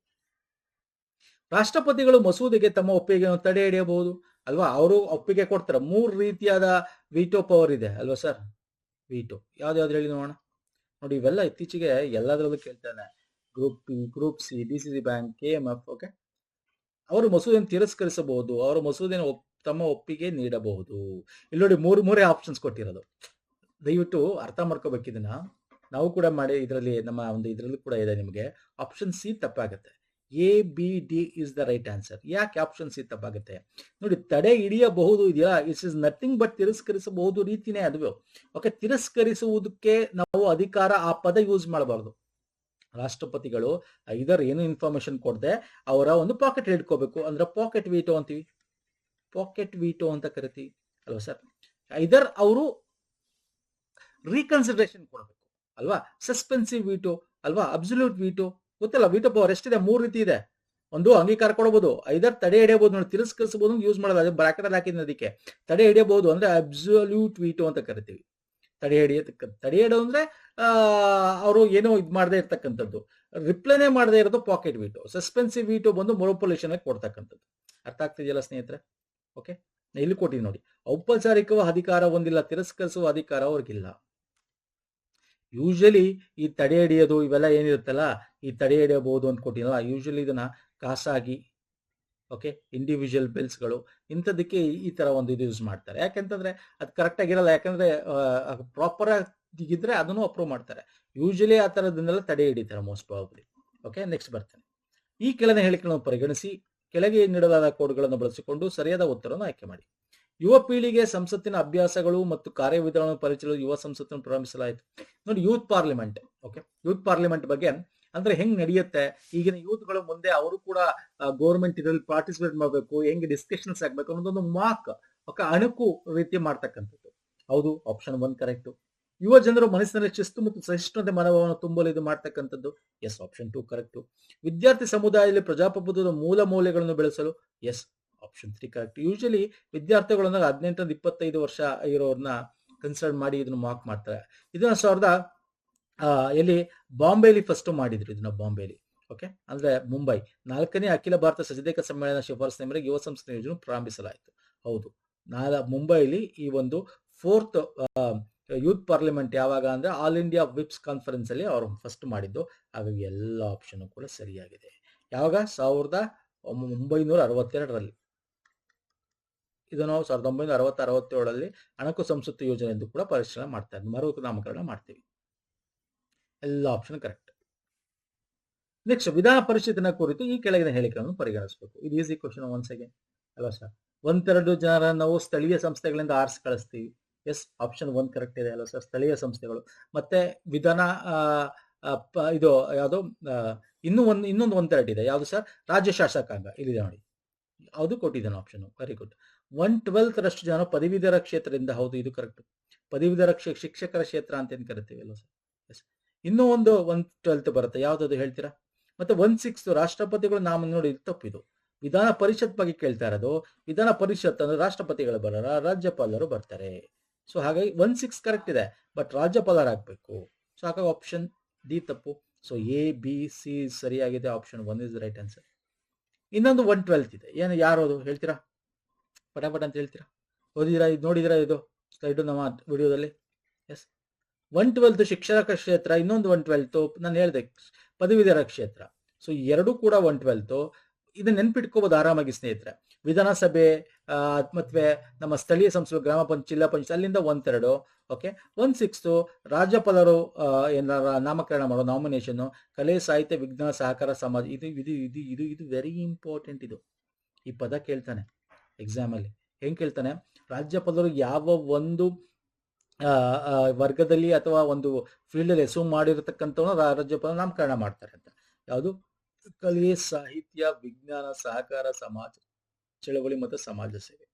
Speaker 1: ರಾಷ್ಟ್ರಪತಿಗಳು ಮಸೂದೆಗೆ ತಮ್ಮ ಒಪ್ಪಿಗೆಯನ್ನು ತಡೆ ಹಿಡಿಯಬಹುದು ಅಲ್ವಾ? ಅವರು ಒಪ್ಪಿಗೆ ಕೊಡ್ತಾರೆ. 3 ರೀತಿಯಾದ ವಿಟೋ ಪವರ್ ಇದೆ ಅಲ್ವಾ ಸರ್? ವಿಟೋ ಯಾವ್ದು ಹೇಳಿ ನೋಡೋಣ. ನೋಡಿ, ಇವೆಲ್ಲ ಇತ್ತೀಚೆಗೆ ಎಲ್ಲದರಲ್ಲೂ ಕೇಳ್ತಾನೆ. Group P, group C, DCC bank, KMF. Okay, ಅವರು ಮಸೂದೆಯನ್ನು ತಿರಸ್ಕರಿಸಬಹುದು, ಅವರು ಮಸೂದೆಯನ್ನು ತಮ್ಮ ಒಪ್ಪಿಗೆ ನೀಡಬಹುದು. ಇಲ್ಲಿ ನೋಡಿ, ಮೂರೇ ಆಪ್ಷನ್ಸ್ ಕೊಟ್ಟಿರೋದು. ದಯವಿಟ್ಟು ಅರ್ಥ ಮಾಡ್ಕೋಬೇಕಿದನ್ನ. ನಾವು ಕೂಡ ಮಾಡಿ ಇದರಲ್ಲಿ ನಮ್ಮ ಒಂದು ಇದರಲ್ಲಿ ಕೂಡ ಇದೆ ನಿಮಗೆ. ಆಪ್ಷನ್ ಸಿ ತಪ್ಪಾಗುತ್ತೆ. ABD is the right answer. ಯಾಕೆ ಆಪ್ಷನ್ ಸಿ ತಪ್ಪಾಗುತ್ತೆ? ನೋಡಿ, ತಡೆ ಹಿಡಿಯಬಹುದು ಇದೆಯಲ್ಲ, ಇಟ್ಸ್ ಇಸ್ ನಥಿಂಗ್ ಬಟ್ ತಿರಸ್ಕರಿಸಬಹುದು ರೀತಿನೇ ಅದು. ಓಕೆ, ತಿರಸ್ಕರಿಸುವುದಕ್ಕೆ ನಾವು ಅಧಿಕಾರ ಆ ಪದ ಯೂಸ್ ಮಾಡಬಾರ್ದು. ರಾಷ್ಟ್ರಪತಿಗಳು ಐದರ್ ಏನು ಇನ್ಫಾರ್ಮೇಶನ್ ಕೊಡದೆ ಅವರ ಒಂದು ಪಾಕೆಟ್ ಹಿಡ್ಕೋಬೇಕು, ಅಂದ್ರೆ ಪಾಕೆಟ್ ವೀಟೋ ಅಂತೀವಿ. ಪಾಕೆಟ್ ವೀಟೋ ಅಂತ ಕರಿತೀವಿ ಅಲ್ವಾ ಸರ್? ಇದರ್ ಅವರು ರೀಕನ್ಸಿಡರೇಷನ್ ಕೊಡಬೇಕು ಅಲ್ವಾ. ಸಸ್ಪೆನ್ಸಿವ್ ವೀಟೋ ಅಲ್ವಾ, ಅಬ್ಸಲ್ಯೂಟ್ ವೀಟೋ ಗೊತ್ತಲ್ಲ, ವೀಟೋ ಪವರ್ ಎಷ್ಟಿದೆ, 3 ರೀತಿ ಇದೆ. ಒಂದು ಅಂಗೀಕಾರ ಕೊಡಬಹುದು, ಐದರ್ ತಡೆ ಹಿಡಿಯಬಹುದು, ನೋಡಿ ತಿರಸ್ಕರಿಸಬಹುದು, ಯೂಸ್ ಮಾಡೋದು, ಅದೇ ಬ್ರಾಕೆಟ್ ಅಲ್ಲಿ ಹಾಕಿದ್ರೆ ಅದಕ್ಕೆ ತಡೆ ಹಿಡಿಯಬಹುದು ಅಂದ್ರೆ ಅಬ್ಸಲ್ಯೂಟ್ ವೀಟೋ ಅಂತ ಕರಿತೀವಿ. ತಡೆ ಹಿಡಿಯೋದು ಅಂದ್ರೆ ಅವರು ಏನೋ ಇದು ಮಾಡದೇ ಇರ್ತಕ್ಕಂಥದ್ದು, ರಿಪ್ಲೈನೇ ಮಾಡದೇ ಇರೋದು ಪಾಕೆಟ್ ವೀಟೋ. ಸಸ್ಪೆನ್ಸಿವ್ ವೀಟೋ ಬಂದು ಮೊನೊಪೊಲಿಷನ್ ಕೊಡ್ತಕ್ಕಂಥದ್ದು. ಅರ್ಥ ಆಗ್ತಿದೆಯಲ್ಲ ಸ್ನೇಹಿತರೆ? ಓಕೆ, ಇಲ್ಲಿ ಕೊಟ್ಟಿದ್ದು ನೋಡಿ, ಔಪಚಾರಿಕ ಅಧಿಕಾರ ಹೊಂದಿಲ್ಲ, ತಿರಸ್ಕರಿಸುವ ಅಧಿಕಾರ ಅವ್ರಿಗಿಲ್ಲ. ಯೂಶಲಿ ಈ ತಡೆ ಹಿಡಿಯೋದು ಇವೆಲ್ಲ ಏನಿರುತ್ತಲ್ಲ, ಈ ತಡೆ ಹಿಡಿಯಬಹುದು ಅಂತ ಕೊಟ್ಟಿಲ್ಲ. ಯೂಶಲಿ ಇದನ್ನ ಖಾಸಗಿ, ಓಕೆ, ಇಂಡಿವಿಜುವಲ್ ಬಿಲ್ಸ್ಗಳು ಇಂಥದಕ್ಕೆ ಈ ತರ ಒಂದು ಇದು ಯೂಸ್ ಮಾಡ್ತಾರೆ. ಯಾಕೆಂತಂದ್ರೆ ಅದು ಕರೆಕ್ಟ್ ಆಗಿರಲ್ಲ, ಯಾಕಂದ್ರೆ ಪ್ರಾಪರ್ ಆಗಿದ್ರೆ ಅದನ್ನು ಅಪ್ರೂವ್ ಮಾಡ್ತಾರೆ. ಯೂಶಲಿ ಆ ತರದನ್ನೆಲ್ಲ ತಡೆ ಹಿಡಿತಾರೆ ಮೋಸ್ಟ್ ಪ್ರಾಬಬ್ಲಿ. ಓಕೆ, ನೆಕ್ಸ್ಟ್ ಬರ್ತೇನೆ. ಈ ಕೆಳಗಿನ ಹೇಳಿಕೆಗಳನ್ನು ಪರಿಗಣಿಸಿ ಕೆಳಗೆ ನೀಡಲಾದ ಕೋಡ್ಗಳನ್ನು ಬಳಸಿಕೊಂಡು ಸರಿಯಾದ ಉತ್ತರವನ್ನು ಆಯ್ಕೆ ಮಾಡಿ. ಯುವ ಪೀಳಿಗೆ ಸಂಸತ್ತಿನ ಅಭ್ಯಾಸಗಳು ಮತ್ತು ಕಾರ್ಯವಿಧಾನವನ್ನು ಪರಿಚಯಿಸಲು ಯುವ ಸಂಸತ್ತನ್ನು ಪ್ರಾರಂಭಿಸಲಾಯಿತು. ನೋಡಿ, youth parliament. Okay, youth parliament ಬಗ್ಗೆ ಅಂದ್ರೆ ಹೆಂಗ್ ನಡೆಯುತ್ತೆ, ಈಗಿನ ಯೂತ್ಗಳು ಮುಂದೆ ಅವರು ಕೂಡ ಗೌರ್ಮೆಂಟ್ ಇದರಲ್ಲಿ ಪಾರ್ಟಿಸಿಪೇಟ್ ಮಾಡಬೇಕು, ಹೆಂಗೆ ಡಿಸ್ಕಷನ್ಸ್ ಆಗ್ಬೇಕು ಅನ್ನೋದೊಂದು ಮಾಕ್, ಓಕೆ, ಅಣುಕು ರೀತಿ ಮಾಡ್ತಕ್ಕಂಥದ್ದು. ಹೌದು, ಆಪ್ಷನ್ 1 ಕರೆಕ್ಟ್. ಯುವ ಜನರು ಮನಸ್ಸಿನಲ್ಲಿ ಶಿಸ್ತು ಮತ್ತು ಸಹಿಷ್ಣುತೆ ಮನೋಭಾವವನ್ನು ತುಂಬಲು ಇದು ಮಾಡ್ತಕ್ಕಂಥದ್ದು. Yes, option 2 correct. ವಿದ್ಯಾರ್ಥಿ ಸಮುದಾಯದಲ್ಲಿ ಪ್ರಜಾಪ್ರಭುತ್ವದ ಮೂಲ ಮೌಲ್ಯಗಳನ್ನು ಬೆಳೆಸಲು. Yes, option 3 correct. ಯೂಶಲಿ ವಿದ್ಯಾರ್ಥಿಗಳನ್ನ 18 25 ವರ್ಷ ಇರೋರ್ನ ಕನ್ಸಿಡರ್ ಮಾಡಿ ಇದನ್ನು ಮಾರ್ಕ್ ಮಾಡ್ತಾರೆ. ಇದನ್ನ ಎಲ್ಲಿ ಬಾಂಬೆಲಿ ಫಸ್ಟ್ ಮಾಡಿದ್ರು ಇದನ್ನ, ಬಾಂಬೆಲಿ. ಓಕೆ, ಅಂದ್ರೆ ಮುಂಬೈ 4ನೇ ಅಖಿಲ ಭಾರತ ಸಚೇತಕ ಸಮ್ಮೇಳನ ಶಿಫಾರಸಿನ ಮೇರೆಗೆ ಯುವ ಸಂಸ್ಥೆ ಯೋಜನೆ ಪ್ರಾರಂಭಿಸಲಾಯಿತು. ಹೌದು, ಮುಂಬೈಲಿ ಈ ಒಂದು 4th ಯೂತ್ ಪಾರ್ಲಿಮೆಂಟ್ ಯಾವಾಗ ಅಂದ್ರೆ ಆಲ್ ಇಂಡಿಯಾ ವಿಪ್ಸ್ ಕಾನ್ಫರೆನ್ಸ್ ಅಲ್ಲಿ ಅವರು ಫಸ್ಟ್ ಮಾಡಿದ್ದು. ಹಾಗಾಗಿ ಎಲ್ಲ ಆಪ್ಷನ್ ಕೂಡ ಸರಿಯಾಗಿದೆ. ಯಾವಾಗ? 1962ರಲ್ಲಿ. ಇದು ನಾವು 1960-67ರಲ್ಲಿ ಅಣಕು ಸಂಸತ್ತು ಯೋಜನೆ ಎಂದು ಕೂಡ ಪರಿಶೀಲನೆ ಮಾಡ್ತಾ ಇದ್ವಿ, ಮರುನಾಮಕರಣ ಮಾಡ್ತೀವಿ. ಎಲ್ಲ ಆಪ್ಷನ್ ಕರೆಕ್ಟ್. ನೆಕ್ಸ್ಟ್, ವಿಧಾನ ಪರಿಷತ್ತಿನ ಕುರಿತು ಈ ಕೆಳಗಿನ ಹೇಳಿಕೆಗಳನ್ನು ಪರಿಗಣಿಸಬೇಕು. ಇದು ಈಸಿ ಕ್ವಶನ್ ಒನ್ಸ್ ಅಗೇನ್ ಅಲ್ವಾ ಸರ್? 1-2 ಜನರ ನಾವು ಸ್ಥಳೀಯ ಸಂಸ್ಥೆಗಳಿಂದ ಆರಿಸಿ ಕಳಿಸ್ತೀವಿ. ಎಸ್, ಆಪ್ಷನ್ 1 ಕರೆಕ್ಟ್ ಇದೆ ಅಲ್ವಾ ಸರ್? ಸ್ಥಳೀಯ ಸಂಸ್ಥೆಗಳು. ಮತ್ತೆ ವಿಧಾನ ಇದು ಯಾವುದು, ಇನ್ನೊಂದು 1/3 ಇದೆ, ಯಾವುದು ಸರ್? ರಾಜ್ಯ ಶಾಸಕಾಂಗ ಇಲ್ಲಿದೆ ನೋಡಿ, ಅದು ಕೊಟ್ಟಿದ್ದಾನೆ ಆಪ್ಷನ್. Very good. 1/12 ಜನ ಪದವೀಧರ ಕ್ಷೇತ್ರದಿಂದ. ಹೌದು, ಇದು ಕರೆಕ್ಟ್. ಪದವೀಧರ ಶಿಕ್ಷಕರ ಕ್ಷೇತ್ರ ಅಂತ ಏನ್ ಕರಿತೀವಿ ಅಲ್ವಾ ಸರ್? ಎಸ್. ಇನ್ನೂ ಒಂದು 1/12 ಬರುತ್ತೆ, ಯಾವ್ದು ಹೇಳ್ತೀರಾ? ಮತ್ತೆ 1/6 ರಾಷ್ಟ್ರಪತಿಗಳು ನಾಮ. ನೋಡಿ, ತಪ್ಪಿದು. ವಿಧಾನ ಪರಿಷತ್ ಬಗ್ಗೆ ಕೇಳ್ತಾ ಇರೋದು. ವಿಧಾನ ಪರಿಷತ್ ಅಂದ್ರೆ ರಾಷ್ಟ್ರಪತಿಗಳು ಬರಲ್ಲ, ರಾಜ್ಯಪಾಲರು ಬರ್ತಾರೆ. ಸೊ ಹಾಗಾಗಿ 1/6 ಕರೆಕ್ಟ್ ಇದೆ, ಬಟ್ ರಾಜ್ಯಪಾಲರಾಗಬೇಕು. ಸೊ ಹಾಗಾಗಿ ಆಪ್ಷನ್ ಡಿ ತಪ್ಪು. ಸೊ ಎ ಬಿ ಸಿ ಸರಿಯಾಗಿದೆ. Option 1 is right answer. ಇನ್ನೊಂದು 1/12 ಇದೆ, ಏನು ಯಾರು ಹೇಳ್ತೀರಾ? ಪಟಾಪಟ ಅಂತ ಹೇಳ್ತೀರಾ? ಓದಿದಿರಾ? ಇದು ನೋಡಿದಿರಾ? ಇದು ಸ್ಲೈಡು ನಮ್ಮ ವಿಡಿಯೋದಲ್ಲಿ. ಎಸ್, 1/12 ಶಿಕ್ಷಕ ಕ್ಷೇತ್ರ, ಇನ್ನೊಂದು 1/12 ನಾನು ಹೇಳಿದೆ ಪದವೀಧರ ಕ್ಷೇತ್ರ. ಸೊ ಎರಡೂ ಕೂಡ 1/12. ಇದನ್ನ ನೆನ್ಪಿಟ್ಕೋಬಹುದು ಆರಾಮಾಗಿ ಸ್ನೇಹಿತರೆ. ವಿಧಾನಸಭೆ ಮತ್ತೆ ನಮ್ಮ ಸ್ಥಳೀಯ ಸಂಸ್ಥೆ, ಗ್ರಾಮ ಪಂಚಾಯತ್, ಜಿಲ್ಲಾ ಪಂಚಾಯತ್, ಅಲ್ಲಿಂದ 1/3. ಓಕೆ, 1/6 ರಾಜ್ಯಪಾಲರು ಏನಾರ ನಾಮಕರಣ ಮಾಡೋ ನಾಮಿನೇಷನ್, ಕಲೆ, ಸಾಹಿತ್ಯ, ವಿಜ್ಞಾನ, ಸಹಕಾರ, ಸಮಾಜ. ಇದು ಇದು ಇದು ಇದು ಇದು ವೆರಿ ಇಂಪಾರ್ಟೆಂಟ್. ಇದು ಈ ಪದ ಕೇಳ್ತಾನೆ ಎಕ್ಸಾಮ್ ಅಲ್ಲಿ. ಹೆಂಗ್ ಕೇಳ್ತಾನೆ? ರಾಜ್ಯಪಾಲರು ಯಾವ ಒಂದು ವರ್ಗದಲ್ಲಿ ಅಥವಾ ಒಂದು ಫೀಲ್ಡ್ ಅಲ್ಲಿ ಹೆಸರು ಮಾಡಿರತಕ್ಕಂಥವ್ರು ರಾಜ್ಯಪಾಲ ನಾಮಕರಣ ಮಾಡ್ತಾರೆ ಅಂತ. ಯಾವುದು? ಕಲೆ, ಸಾಹಿತ್ಯ, ವಿಜ್ಞಾನ, ಸಹಕಾರ, ಸಮಾಜ, ಚಳವಳಿ ಮತ್ತು ಸಮಾಜ ಸೇವೆ.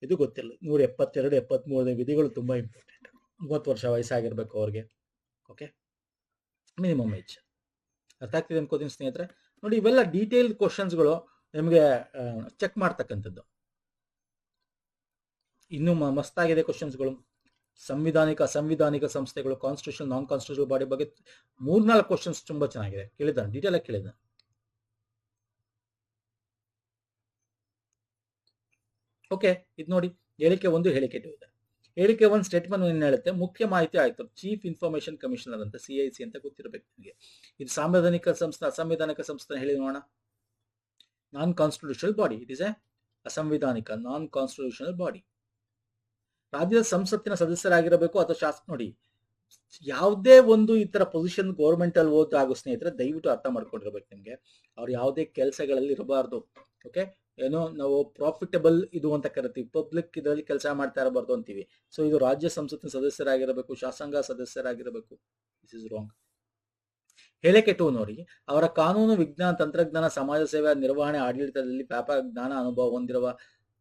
Speaker 1: ಇದು ಗೊತ್ತಿಲ್ಲ. 172, 73 ವಿಧಿಗಳು ತುಂಬಾ ಇಂಪಾರ್ಟೆಂಟ್. 30 ವರ್ಷ ವಯಸ್ಸಾಗಿರ್ಬೇಕು ಅವ್ರಿಗೆ. Okay, minimum age. ಅರ್ಥ ಆಗ್ತಿದೆ ಅನ್ಕೋತೀನಿ ಸ್ನೇಹಿತರೆ. ನೋಡಿ, ಇವೆಲ್ಲ ಡೀಟೇಲ್ ಕ್ವಶನ್ಸ್ಗಳು ನಿಮಗೆ ಚೆಕ್ ಮಾಡ್ತಕ್ಕಂಥದ್ದು. ಇನ್ನು ಮಸ್ತಾಗಿದೆ ಕ್ವಶನ್ಸ್ಗಳು. ಅಸಂವಿಧಾನಿಕ ಸಂಸ್ಥೆಗಳು, ಕಾನ್ಸ್ಟಿಟ್ಯೂಷನ್, ನಾನ್ ಕಾನ್ಸ್ಟಿಟ್ಯೂಷನ್ ಬಾಡಿ ಬಗ್ಗೆ 3-4 ಕ್ವಶನ್ಸ್ ತುಂಬಾ ಚೆನ್ನಾಗಿದೆ. ಕೇಳಿದ್ದಾನೆ, ಡೀಟೇಲ್ ಆಗಿ ಕೇಳಿದ್ದಾನೆ. ಓಕೆ, ಇದು ನೋಡಿ, ಹೇಳಿಕೆ 1, ಹೇಳಿಕೆ 2 ಇದೆ. ಹೇಳಿಕೆ 1 ಸ್ಟೇಟ್ಮೆಂಟ್ ಏನ್ ಹೇಳುತ್ತೆ? ಮುಖ್ಯ ಮಾಹಿತಿ ಆಯ್ತು, ಚೀಫ್ ಇನ್ಫಾರ್ಮೇಶನ್ ಕಮಿಷನರ್ ಅಂತ, CIC ಅಂತ ಗೊತ್ತಿರಬೇಕು ನಿಮಗೆ. ಇದು ಸಾಂವಿಧಾನಿಕ ಸಂಸ್ಥೆ, ಅಸಂವಿಧಾನಿಕ ಸಂಸ್ಥೆ ಹೇಳಿ ನೋಡೋಣ. Non constitutional body. It is a ಅಸಂವಿಧಾನಿಕ ನಾನ್ ಕಾನ್ಸ್ಟಿಟ್ಯೂಷನಲ್ ಬಾಡಿ. ರಾಜ್ಯದ ಸಂಸತ್ತಿನ ಸದಸ್ಯರಾಗಿರಬೇಕು ಅಥವಾ ಶಾಸಕ. ನೋಡಿ, ಯಾವುದೇ ಒಂದು ಈ ತರ ಪೊಸಿಷನ್ ಗೌರ್ಮೆಂಟ್ ಅಲ್ಲಿ ಹೋದಾಗ ಸ್ನೇಹಿತರೆ ದಯವಿಟ್ಟು ಅರ್ಥ ಮಾಡ್ಕೊಂಡಿರ್ಬೇಕು ನಿಮ್ಗೆ. ಅವ್ರು ಯಾವುದೇ ಕೆಲಸಗಳಲ್ಲಿ ಇರಬಾರ್ದು. ಓಕೆ, ಏನೋ ನಾವು ಪ್ರಾಫಿಟಬಲ್ ಇದು ಅಂತ ಕರಿತೀವಿ, ಪಬ್ಲಿಕ್ ಇದರಲ್ಲಿ ಕೆಲಸ ಮಾಡ್ತಾ ಇರಬಾರ್ದು ಅಂತೀವಿ. ಸೊ ಇದು ರಾಜ್ಯ ಸಂಸತ್ತಿನ ಸದಸ್ಯರಾಗಿರಬೇಕು, ಶಾಸಕಾಂಗ ಸದಸ್ಯರಾಗಿರಬೇಕು. This is wrong. ಹೇಳಿಕೆ 2 ನೋಡಿ, ಅವರ ಕಾನೂನು, ವಿಜ್ಞಾನ, ತಂತ್ರಜ್ಞಾನ, ಸಮಾಜ ಸೇವೆ, ನಿರ್ವಹಣೆ, ಆಡಳಿತದಲ್ಲಿ ವ್ಯಾಪಕ ಜ್ಞಾನ, ಅನುಭವ ಹೊಂದಿರುವ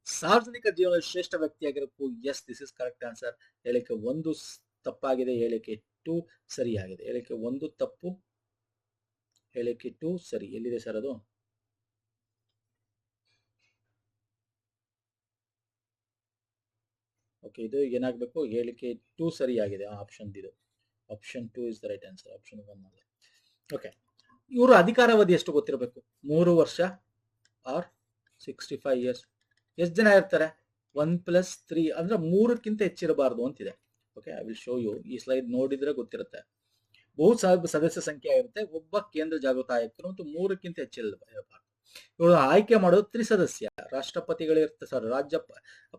Speaker 1: ಸಾರ್ವಜನಿಕ ಜೀವನದ ಶ್ರೇಷ್ಠ ವ್ಯಕ್ತಿಯಾಗಿರಬೇಕು. Yes, this is correct answer. ಹೇಳಿಕೆ 1 ತಪ್ಪಾಗಿದೆ, ಹೇಳಿಕೆ 2 ಸರಿಯಾಗಿದೆ. ಹೇಳಿಕೆ 1 ತಪ್ಪು, ಹೇಳಿಕೆ 2 ಸರಿ. ಎಲ್ಲಿದೆ ಸರ್ ಅದು? ಓಕೆ, ಇದು ಏನಾಗಬೇಕು? ಹೇಳಿಕೆ 2 ಸರಿಯಾಗಿದೆ. ಆಪ್ಷನ್ ಇದು, option 2 is the right answer, option 1 ಅಲ್ಲ. ಓಕೆ, ಇವರು ಅಧಿಕಾರಾವಧಿ ಎಷ್ಟು ಗೊತ್ತಿರಬೇಕು? 3 ವರ್ಷ ಆರ್ 65 ಇಯರ್ಸ್. ಎಷ್ಟು ಜನ ಇರ್ತಾರೆ? 1+3 ಅಂದ್ರೆ 3ಕ್ಕಿಂತ ಹೆಚ್ಚಿರಬಾರ್ದು ಅಂತಿದೆ. Okay, I will show you. ಈ ಸ್ಲೈಡ್ ನೋಡಿದ್ರೆ ಗೊತ್ತಿರುತ್ತೆ. ಬಹು ಸದಸ್ಯ ಸಂಖ್ಯೆ ಇರುತ್ತೆ, ಒಬ್ಬ ಕೇಂದ್ರ ಜಾಗೃತ ಆಯುಕ್ತರು ಮತ್ತು 3ಕ್ಕಿಂತ ಹೆಚ್ಚಿರಬಾರ್ದು. ಇವರು ಆಯ್ಕೆ ಮಾಡೋದು ತ್ರಿಸದಸ್ಯ. ರಾಷ್ಟ್ರಪತಿಗಳಿರ್ತಾರೆ, ರಾಜ್ಯ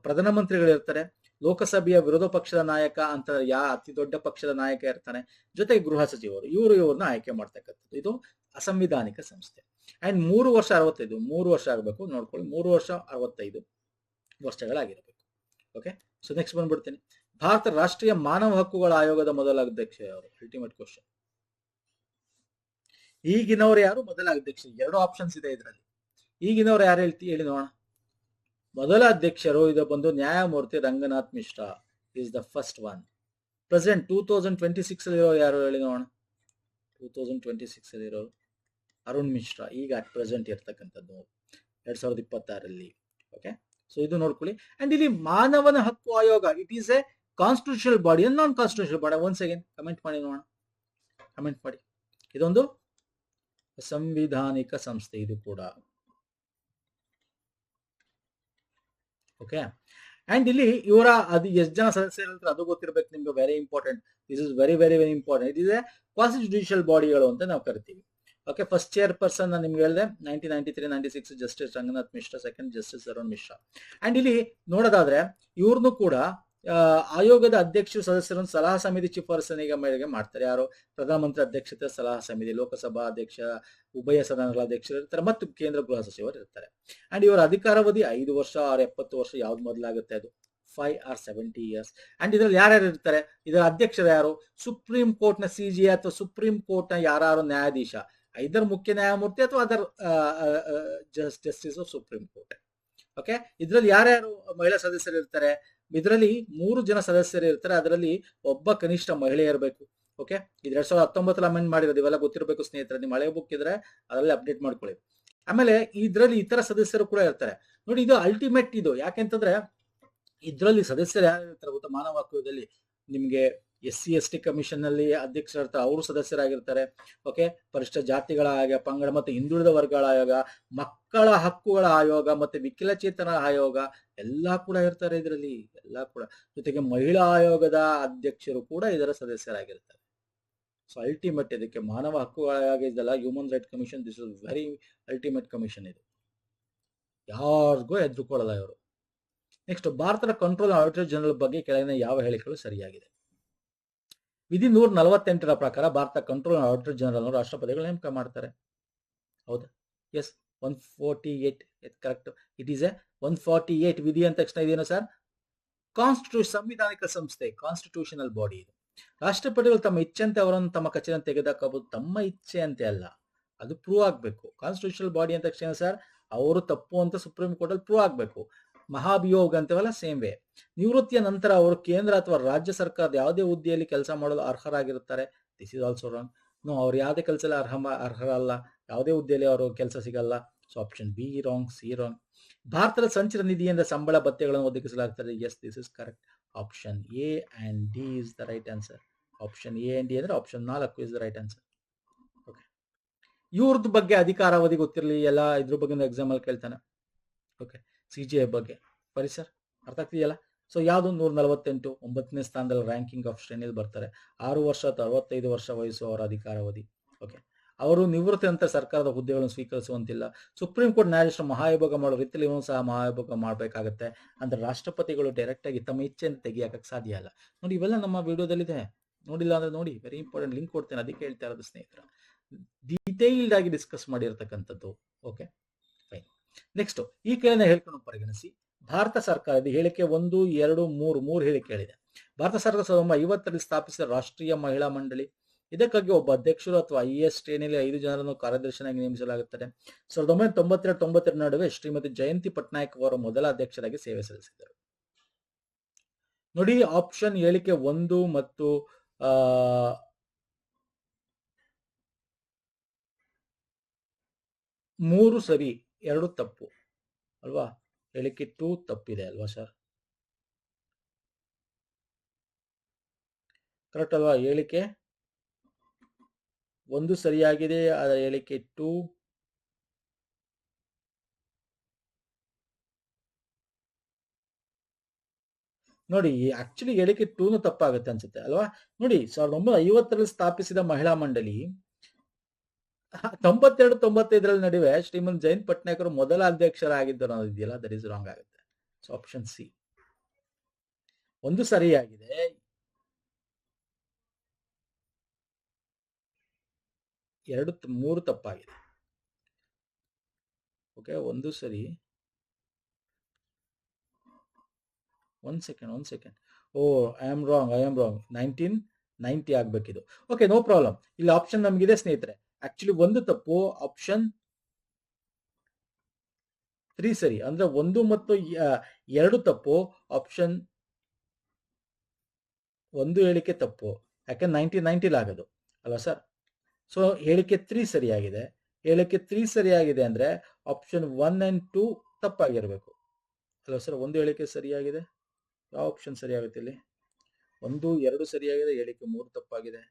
Speaker 1: ಪ್ರಧಾನಮಂತ್ರಿಗಳಿರ್ತಾರೆ, ಲೋಕಸಭೆಯ ವಿರೋಧ ಪಕ್ಷದ ನಾಯಕ ಅಂತ ಅತಿ ದೊಡ್ಡ ಪಕ್ಷದ ನಾಯಕ ಇರ್ತಾನೆ, ಜೊತೆಗೆ ಗೃಹ ಸಚಿವರು. ಇವ್ರನ್ನ ಆಯ್ಕೆ ಮಾಡ್ತಕ್ಕಂಥದ್ದು. ಇದು ಅಸಂವಿಧಾನಿಕ ಸಂಸ್ಥೆ. ಅಂಡ್ 3 ವರ್ಷ 65, 3 ವರ್ಷ ಆಗಬೇಕು, ನೋಡ್ಕೊಳ್ಳಿ. 3 ವರ್ಷ 65 ವರ್ಷಗಳಾಗಿರಬೇಕು. ಓಕೆ, ಸೊ ನೆಕ್ಸ್ಟ್ ಬಂದ್ಬಿಡ್ತೀನಿ. ಭಾರತ ರಾಷ್ಟ್ರೀಯ ಮಾನವ ಹಕ್ಕುಗಳ ಆಯೋಗದ ಮೊದಲ ಅಧ್ಯಕ್ಷ ಯಾರು? Ultimate question. ಈಗಿನವರು ಯಾರು ಮೊದಲ ಅಧ್ಯಕ್ಷ? 2 ಆಪ್ಷನ್ಸ್ ಇದೆ ಇದರಲ್ಲಿ. ಈಗಿನವರು ಯಾರು ಹೇಳಿ ನೋಡೋಣ. ಮೊದಲ ಅಧ್ಯಕ್ಷರು ಇದು ಬಂದು ನ್ಯಾಯಮೂರ್ತಿ Ranganath Mishra is the first one. Present 2026 ಅಲ್ಲಿ ಯಾರು ಹೇಳಿ ನೋಡೋಣ. 2026 ಅಲ್ಲಿ ಇರೋರು ಅರುಣ್ ಮಿಶ್ರಾ, ಈಗ ಅಟ್ ಪ್ರೆಸೆಂಟ್ ಇರ್ತಕ್ಕಂಥದ್ದು 2026 ಓಕೆ, ಸೊ ಇದು ನೋಡ್ಕೊಳ್ಳಿ. ಅಂಡ್ ಇಲ್ಲಿ ಮಾನವನ ಹಕ್ಕು ಆಯೋಗ, it is A constitutional body and non constitutional body. Once again comment ಮಾಡಿ ನೋಡೋಣ, ಕಮೆಂಟ್ ಮಾಡಿ. ಇದೊಂದು ಸಂವಿಧಾನಿಕ ಸಂಸ್ಥೆ ಇದು ಕೂಡ. ಓಕೆ, ಅಂಡ್ ಇಲ್ಲಿ ಇವರ ಅದು ಎಷ್ಟು ಜನ ಸದಸ್ಯರು ಅದು ಗೊತ್ತಿರಬೇಕು ನಿಮ್ಗೆ. Very important, this is very very very important. It is a quasi judicial ಬಾಡಿಗಳು ಅಂತ ನಾವು ಕರಿತೀವಿ. ಓಕೆ, ಫಸ್ಟ್ ಚೇರ್ ಪರ್ಸನ್ ನಾನು ನಿಮ್ಗೆ ಹೇಳಿದೆ 1993-96 justice Ranganath Mishra, second justice Arun Mishra. And ಇಲ್ಲಿ ನೋಡೋದಾದ್ರೆ ಇವ್ರನ್ನು ಕೂಡ ಆಯೋಗದ ಅಧ್ಯಕ್ಷರು ಸದಸ್ಯರನ್ನು ಸಲಹಾ ಸಮಿತಿ ಶಿಫಾರಸಿನ ಮೇರೆಗೆ ಮಾಡ್ತಾರೆ. ಯಾರು? ಪ್ರಧಾನಮಂತ್ರಿ ಅಧ್ಯಕ್ಷತೆ ಸಲಹಾ ಸಮಿತಿ, ಲೋಕಸಭಾ ಅಧ್ಯಕ್ಷ, ಉಭಯ ಸದನಗಳ ಅಧ್ಯಕ್ಷರು ಇರ್ತಾರೆ ಮತ್ತು ಕೇಂದ್ರ ಗೃಹ ಸಚಿವರು ಇರ್ತಾರೆ. ಅಂಡ್ ಇವರ ಅಧಿಕಾರಾವಧಿ 5 ವರ್ಷ ಆರ್ 70 ವರ್ಷ, ಯಾವ್ದು ಮೊದಲಾಗುತ್ತೆ ಅದು 5 or 70 years. ಅಂಡ್ ಇದ್ರಲ್ಲಿ ಯಾರ್ಯಾರು ಇರ್ತಾರೆ? ಇದರ ಅಧ್ಯಕ್ಷರು ಯಾರು? ಸುಪ್ರೀಂ ಕೋರ್ಟ್ ನ CJI ಅಥವಾ ಸುಪ್ರೀಂ ಕೋರ್ಟ್ ನ ಯಾರು ನ್ಯಾಯಾಧೀಶ, ಐದರ್ ಮುಖ್ಯ ನ್ಯಾಯಮೂರ್ತಿ ಅಥವಾ other justice of supreme court. Okay, ಇದರಲ್ಲಿ ಯಾರ್ಯಾರು ಮಹಿಳಾ ಸದಸ್ಯರು ಇರ್ತಾರೆ? ಇದರಲ್ಲಿ 3 ಜನ ಸದಸ್ಯರು ಇರ್ತಾರೆ, ಅದರಲ್ಲಿ ಒಬ್ಬ ಕನಿಷ್ಠ ಮಹಿಳೆ ಇರಬೇಕು. ಓಕೆ, ಇದು 2019 ಅಮೆಂಡ್ ಮಾಡಿರೋದು, ಇವೆಲ್ಲ ಗೊತ್ತಿರಬೇಕು ಸ್ನೇಹಿತರೆ. ನಿಮ್ಮ ಹಳೆ ಬುಕ್ ಇದ್ರೆ ಅದರಲ್ಲಿ ಅಪ್ಡೇಟ್ ಮಾಡ್ಕೊಳ್ಳಿ. ಆಮೇಲೆ ಇದರಲ್ಲಿ ಇತರ ಸದಸ್ಯರು ಕೂಡ ಇರ್ತಾರೆ. ನೋಡಿ, ಇದು ಅಲ್ಟಿಮೇಟ್ ಇದು. ಯಾಕೆಂತಂದ್ರೆ ಇದರಲ್ಲಿ ಸದಸ್ಯರು ಯಾರು ಇರ್ತಾರೆ ಗೊತ್ತಾ? ಮಾನವ ಹಕ್ಕುಗಳಲ್ಲಿ ನಿಮ್ಗೆ SC/ST ಕಮಿಷನ್ ನಲ್ಲಿ ಅಧ್ಯಕ್ಷರಿರ್ತಾರೆ, ಅವರು ಸದಸ್ಯರಾಗಿರ್ತಾರೆ. ಓಕೆ, ಪರಿಷ್ಠ ಜಾತಿಗಳ ಆಯೋಗ, ಪಂಗಡ ಮತ್ತು ಹಿಂದುಳಿದ ವರ್ಗಗಳ ಆಯೋಗ, ಮಕ್ಕಳ ಹಕ್ಕುಗಳ ಆಯೋಗ ಮತ್ತೆ ವಿಕಲಚೇತನ ಆಯೋಗ ಎಲ್ಲ ಕೂಡ ಇರ್ತಾರೆ ಇದರಲ್ಲಿ, ಎಲ್ಲ ಕೂಡ. ಜೊತೆಗೆ ಮಹಿಳಾ ಆಯೋಗದ ಅಧ್ಯಕ್ಷರು ಕೂಡ ಇದರ ಸದಸ್ಯರಾಗಿರ್ತಾರೆ. ಸೊ ಅಲ್ಟಿಮೇಟ್ ಇದಕ್ಕೆ ಮಾನವ ಹಕ್ಕುಗಳ ಆಯೋಗ ಇದೆಲ್ಲ human right commission. This is very ultimate commission ಇದು, ಯಾರಿಗೂ ಹೆದರ್ಕೊಳ್ಳಲ್ಲ ಇವರು. ನೆಕ್ಸ್ಟ್, ಭಾರತದ ಕಂಟ್ರೋಲ್ ಆಡಿಟರ್ ಜನರಲ್ ಬಗ್ಗೆ ಕೆಳಗಿನ ಯಾವ ಹೇಳಿಕೆಗಳು ಸರಿಯಾಗಿದೆ? ವಿಧಿ 148ರ ಪ್ರಕಾರ ಭಾರತ ಕಂಟ್ರೋಲ್ ಆಡಿಟರ್ ಜನರಲ್ ರಾಷ್ಟ್ರಪತಿಗಳು ನೇಮಕ ಮಾಡ್ತಾರೆ. ಹೌದಾ? Yes, 148 correct. It is a 148 ವಿಧಿ ಅಂತ ತಕ್ಷಣ ಇದೇನು ಸರ್? ಕಾನ್ಸ್ಟಿಟ್ಯೂಷನ್, ಸಂವಿಧಾನಿಕ ಸಂಸ್ಥೆ, ಕಾನ್ಸ್ಟಿಟ್ಯೂಷನಲ್ ಬಾಡಿ ಇದು. ರಾಷ್ಟ್ರಪತಿಗಳು ತಮ್ಮ ಇಚ್ಛೆಂತೆ ಅವರನ್ನು ತಮ್ಮ ಕಚೇರಿಯನ್ನು ತೆಗೆದುಹಾಕಬಹುದು. ತಮ್ಮ ಇಚ್ಛೆ ಅಂತೆ ಅಲ್ಲ, ಅದು ಪ್ರೂವ್ ಆಗ್ಬೇಕು. ಕಾನ್ಸ್ಟಿಟ್ಯೂಷನಲ್ ಬಾಡಿ ಅಂತ ತಕ್ಷಣ ಸರ್ ಅವರು ತಪ್ಪು ಅಂತ ಸುಪ್ರೀಂ ಕೋರ್ಟ್ ಅಲ್ಲಿ ಪ್ರೂವ್ ಆಗ್ಬೇಕು. ಮಹಾಭಿಯೋಗ ಅಂತವಲ್ಲ, ಸೇಮ್ ವೇ. ನಿವೃತ್ತಿಯ ನಂತರ ಅವರು ಕೇಂದ್ರ ಅಥವಾ ರಾಜ್ಯ ಸರ್ಕಾರದ ಯಾವುದೇ ಹುದ್ದೆಯಲ್ಲಿ ಕೆಲಸ ಮಾಡಲು ಅರ್ಹರಾಗಿರುತ್ತಾರೆ. This is also wrong. No, ಅವ್ರು ಯಾವುದೇ ಕೆಲಸದಲ್ಲಿ ಅರ್ಹರಲ್ಲ, ಯಾವುದೇ ಹುದ್ದೆಯಲ್ಲಿ ಅವರು ಕೆಲಸ ಸಿಗಲ್ಲ. So option B wrong, C wrong. ಭಾರತದ ಸಂಚಿತ ನಿಧಿಯಿಂದ ಸಂಬಳ ಭತ್ಯೆಗಳನ್ನು ಒದಗಿಸಲಾಗುತ್ತದೆ. Yes, this is correct. Option A and D is the right answer. Option A and D ಅಂದ್ರೆ option 4 is the right answer. Okay, ಇವ್ರದ್ದು ಬಗ್ಗೆ ಅಧಿಕಾರಾವಧಿ ಗೊತ್ತಿರಲಿ, ಎಲ್ಲ ಇದ್ರ ಬಗ್ಗೆ ಎಕ್ಸಾಮ್ ಅಲ್ಲಿ ಕೇಳ್ತಾನೆ. ಓಕೆ, CJI ಬಗ್ಗೆ ಪರಿಸರ್ ಅರ್ಥ ಆಗ್ತಿದೆಯಲ್ಲ? ಸೊ ಯಾವುದು 148 9ನೇ ಸ್ಥಾನದಲ್ಲಿ ರ್ಯಾಂಕಿಂಗ್ ಆಫ್ ಶ್ರೇಣಿಯಲ್ಲಿ ಬರ್ತಾರೆ. 6 ವರ್ಷ ಅಥವಾ 65 ವರ್ಷ ವಯಸ್ಸು ಅವರ ಅಧಿಕಾರಾವಧಿ. ಓಕೆ, ಅವರು ನಿವೃತ್ತಿ ನಂತರ ಸರ್ಕಾರದ ಹುದ್ದೆಗಳನ್ನು ಸ್ವೀಕರಿಸುವಂತಿಲ್ಲ. ಸುಪ್ರೀಂ ಕೋರ್ಟ್ ನ್ಯಾಯಾಧೀಶರು ಮಹಾಭಿಯೋಗ ಮಾಡೋ ರೀತಿಯಲ್ಲಿ ಇವನು ಸಹ ಮಹಾಭಿಯೋಗ ಮಾಡಬೇಕಾಗತ್ತೆ. ಅಂದ್ರೆ ರಾಷ್ಟ್ರಪತಿಗಳು ಡೈರೆಕ್ಟ್ ಆಗಿ ತಮ್ಮ ಇಚ್ಛೆಯನ್ನು ತೆಗಿಯಕ್ಕೆ ಸಾಧ್ಯ ಇಲ್ಲ. ನೋಡಿ, ಇವೆಲ್ಲ ನಮ್ಮ ವಿಡಿಯೋದಲ್ಲಿದೆ, ನೋಡಿಲ್ಲ ಅಂದ್ರೆ ನೋಡಿ, ವೆರಿ ಇಂಪಾರ್ಟೆಂಟ್ ಲಿಂಕ್ ಕೊಡ್ತೇನೆ, ಅದಕ್ಕೆ ಹೇಳ್ತಾ ಇರೋದು ಸ್ನೇಹಿತರ. ಡೀಟೇಲ್ಡ್ ಆಗಿ ಡಿಸ್ಕಸ್ ಮಾಡಿರ್ತಕ್ಕಂಥದ್ದು. Okay, fine. ನೆಕ್ಸ್ಟ್, ಈ ಕೆಳಗಿನ ಹೇಳಿಕೆಯನ್ನು ಪರಿಗಣಿಸಿ. ಭಾರತ ಸರ್ಕಾರದ ಹೇಳಿಕೆ 1, 2, 3 ಹೇಳಿಕೆಗಳಿದೆ. ಭಾರತ ಸರ್ಕಾರ 1950ರಲ್ಲಿ ಸ್ಥಾಪಿಸಿದ ರಾಷ್ಟ್ರೀಯ ಮಹಿಳಾ ಮಂಡಳಿ ಇದಕ್ಕಾಗಿ ಒಬ್ಬ ಅಧ್ಯಕ್ಷರು ಅಥವಾ IAS ಶ್ರೇಣಿಯಲ್ಲಿ 5 ಜನರನ್ನು ಕಾರ್ಯದರ್ಶಿಯಾಗಿ ನೇಮಿಸಲಾಗುತ್ತದೆ. 1992 ನಡುವೆ ಶ್ರೀಮತಿ ಜಯಂತಿ ಪಟ್ನಾಯಕ್ ಅವರು ಮೊದಲ ಅಧ್ಯಕ್ಷರಾಗಿ ಸೇವೆ ಸಲ್ಲಿಸಿದರು. ನೋಡಿ, ಆಪ್ಷನ್ ಹೇಳಿಕೆ 1 ಮತ್ತು 3 ಸರಿ, 2 ತಪ್ಪು ಅಲ್ವಾ? ಹೇಳಿಕೆ 2 ತಪ್ಪಿದೆ ಅಲ್ವಾ ಸರ್? ಕರೆಕ್ಟ್ ಅಲ್ವಾ? ಹೇಳಿಕೆ 1 ಸರಿಯಾಗಿದೆ, ಅದರ ಹೇಳಿಕೆ 2 ನೋಡಿ, ಆಕ್ಚುಲಿ ಹೇಳಿಕೆ 2 ತಪ್ಪಾಗುತ್ತೆ ಅನ್ಸುತ್ತೆ ಅಲ್ವಾ? ನೋಡಿ, 1950ರಲ್ಲಿ ಸ್ಥಾಪಿಸಿದ ಮಹಿಳಾ ಮಂಡಳಿ 92-95 ನಡುವೆ ಶ್ರೀಮಂತ್ ಜಯಂತ್ ಪಟ್ನಾಯಕ್ ಅವರು ಮೊದಲ ಅಧ್ಯಕ್ಷರಾಗಿದ್ದರು ಅನ್ನೋದಿದೆಯಲ್ಲ, ದಟ್ ಇಸ್ ರಾಂಗ್ ಆಗುತ್ತೆ. ಸೊ ಆಪ್ಷನ್ ಸಿ 1 ಸರಿಯಾಗಿದೆ, 3 ತಪ್ಪಾಗಿದೆ. ಓಕೆ, 1 ಸರಿ. 1 second. Oh, I am wrong. 1990 ಆಗ್ಬೇಕಿದು. Okay, no problem. ಇಲ್ಲಿ ಆಪ್ಷನ್ ನಮಗಿದೆ ಸ್ನೇಹಿತರೆ. ಆಕ್ಚುಲಿ 1 ತಪ್ಪು, ಆಪ್ಷನ್ 3 ಸರಿ. ಅಂದ್ರೆ 1 ಮತ್ತು 2 ತಪ್ಪು, ಆಪ್ಷನ್ 1 ಹೇಳಿಕೆ ತಪ್ಪು, ಯಾಕಂದ್ರೆ 1990 ಆಗೋದು ಅಲ್ವಾ ಸರ್? ಸೊ ಹೇಳಿಕೆ 3 ಸರಿಯಾಗಿದೆ. ಹೇಳಿಕೆ 3 ಸರಿಯಾಗಿದೆ ಅಂದ್ರೆ ಆಪ್ಷನ್ 1 and 2 ತಪ್ಪಾಗಿರ್ಬೇಕು ಅಲ್ವಾ ಸರ್? 1 ಹೇಳಿಕೆ ಸರಿಯಾಗಿದೆ. ಯಾವ ಆಪ್ಷನ್ ಸರಿಯಾಗುತ್ತೆ ಇಲ್ಲಿ? 1, 2 ಸರಿಯಾಗಿದೆ, ಹೇಳಿಕೆ 3 ತಪ್ಪಾಗಿದೆ.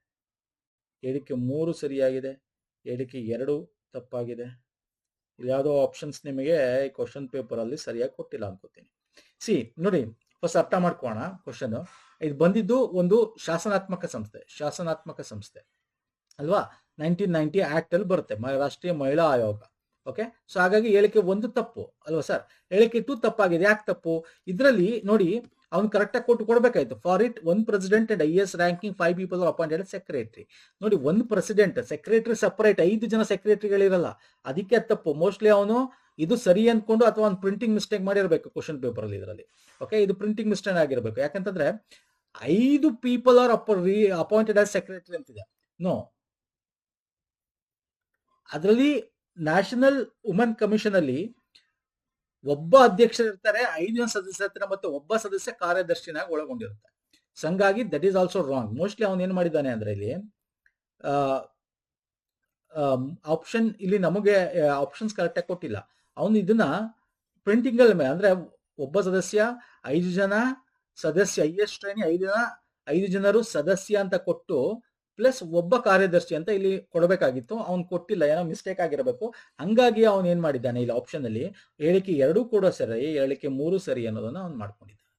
Speaker 1: ಹೇಳಿಕೆ 3 ಸರಿಯಾಗಿದೆ, ಹೇಳಿಕೆ 2 ತಪ್ಪಾಗಿದೆ. ಇಲ್ಲಿ ಯಾವುದೋ ಆಪ್ಷನ್ಸ್ ನಿಮಗೆ ಕ್ವಶನ್ ಪೇಪರ್ ಅಲ್ಲಿ ಸರಿಯಾಗಿ ಕೊಟ್ಟಿಲ್ಲ ಅನ್ಕೋತೀನಿ. ಸಿ ನೋಡಿ, ಫಸ್ಟ್ ಅರ್ಥ ಮಾಡ್ಕೋಣ ಕ್ವಶನ್. ಇದು ಬಂದಿದ್ದು ಒಂದು ಶಾಸನಾತ್ಮಕ ಸಂಸ್ಥೆ ಅಲ್ವಾ? 1990 ಆಕ್ಟ್ ಅಲ್ಲಿ ಬರುತ್ತೆ, ರಾಷ್ಟ್ರೀಯ ಮಹಿಳಾ ಆಯೋಗ. ಓಕೆ, ಸೊ ಹಾಗಾಗಿ ಹೇಳಿಕೆ 1 ತಪ್ಪು ಅಲ್ವಾ ಸರ್? ಹೇಳಿಕೆ 2 ತಪ್ಪಾಗಿದೆ. ಯಾಕೆ ತಪ್ಪು? ಇದರಲ್ಲಿ ನೋಡಿ, ಅವ್ನು ಕರೆಕ್ಟಾಗಿ ಕೊಡ್ಬೇಕಾಯ್ತು. For it 1 president and IAS ranking 5 people appointed secretary. ನೋಡಿ, 1 ಪ್ರೆಸಿಡೆಂಟ್, ಸೆಕ್ರೆಟರಿ ಸಪರೇಟ್, 5 ಜನ ಸೆಕ್ರೆಟರಿಗಳಿರಲ್ಲ. ಅದಕ್ಕೆ ತಪ್ಪು. ಮೋಸ್ಟ್ಲಿ ಅವನು ಇದು ಸರಿ ಅನ್ಕೊಂಡು ಅಥವಾ ಒಂದು ಪ್ರಿಂಟಿಂಗ್ ಮಿಸ್ಟೇಕ್ ಮಾಡಿರ್ಬೇಕು ಕ್ವಶನ್ ಪೇಪರ್ ಅಲ್ಲಿ ಇದರಲ್ಲಿ. ಓಕೆ, ಇದು ಪ್ರಿಂಟಿಂಗ್ ಮಿಸ್ಟೇಕ್ ಆಗಿರ್ಬೇಕು. ಯಾಕಂತಂದ್ರೆ 5 people are appointed as secretary ಅಂತಿದೆ. ನೋ, ಅದರಲ್ಲಿ ನ್ಯಾಷನಲ್ ವುಮೆನ್ ಕಮಿಷನ್ ಅಲ್ಲಿ ಒಬ್ಬ ಅಧ್ಯಕ್ಷರು ಇರ್ತಾರೆ, 5 ಜನ ಸದಸ್ಯರ ಮತ್ತು ಒಬ್ಬ ಸದಸ್ಯ ಕಾರ್ಯದರ್ಶಿನಾಗಿ ಒಳಗೊಂಡಿರುತ್ತೆ. ಹಂಗಾಗಿ that is also wrong. Mostly ಅವನು ಏನ್ ಮಾಡಿದ್ದಾನೆ ಅಂದ್ರೆ ಇಲ್ಲಿ ಆಪ್ಷನ್ ಇಲ್ಲಿ ನಮಗೆ ಆಪ್ಷನ್ಸ್ ಕರೆಕ್ಟಾಗಿ ಕೊಟ್ಟಿಲ್ಲ. ಅವನು ಇದನ್ನ ಪ್ರಿಂಟಿಂಗ್ ಅಲ್ಲಿ ಅಂದ್ರೆ ಒಬ್ಬ ಸದಸ್ಯ, 5 ಜನ ಸದಸ್ಯ, IAS ಶ್ರೇಣಿ 5 ಜನರು ಸದಸ್ಯ ಅಂತ ಕೊಟ್ಟು ಪ್ಲಸ್ ಒಬ್ಬ ಕಾರ್ಯದರ್ಶಿ ಅಂತ ಇಲ್ಲಿ ಕೊಡಬೇಕಾಗಿತ್ತು. ಅವ್ನು ಕೊಟ್ಟಿಲ್ಲ, ಏನೋ ಮಿಸ್ಟೇಕ್ ಆಗಿರಬೇಕು. ಹಂಗಾಗಿ ಅವನು ಏನ್ ಮಾಡಿದ್ದಾನೆ ಇಲ್ಲಿ ಆಪ್ಷನ್ ಅಲ್ಲಿ ಹೇಳಿಕೆ 2 ಕೂಡ ಸರಿ, ಹೇಳಿಕೆ 3 ಸರಿ ಅನ್ನೋದನ್ನ ಅವ್ನು ಮಾಡ್ಕೊಂಡಿದ್ದಾನೆ.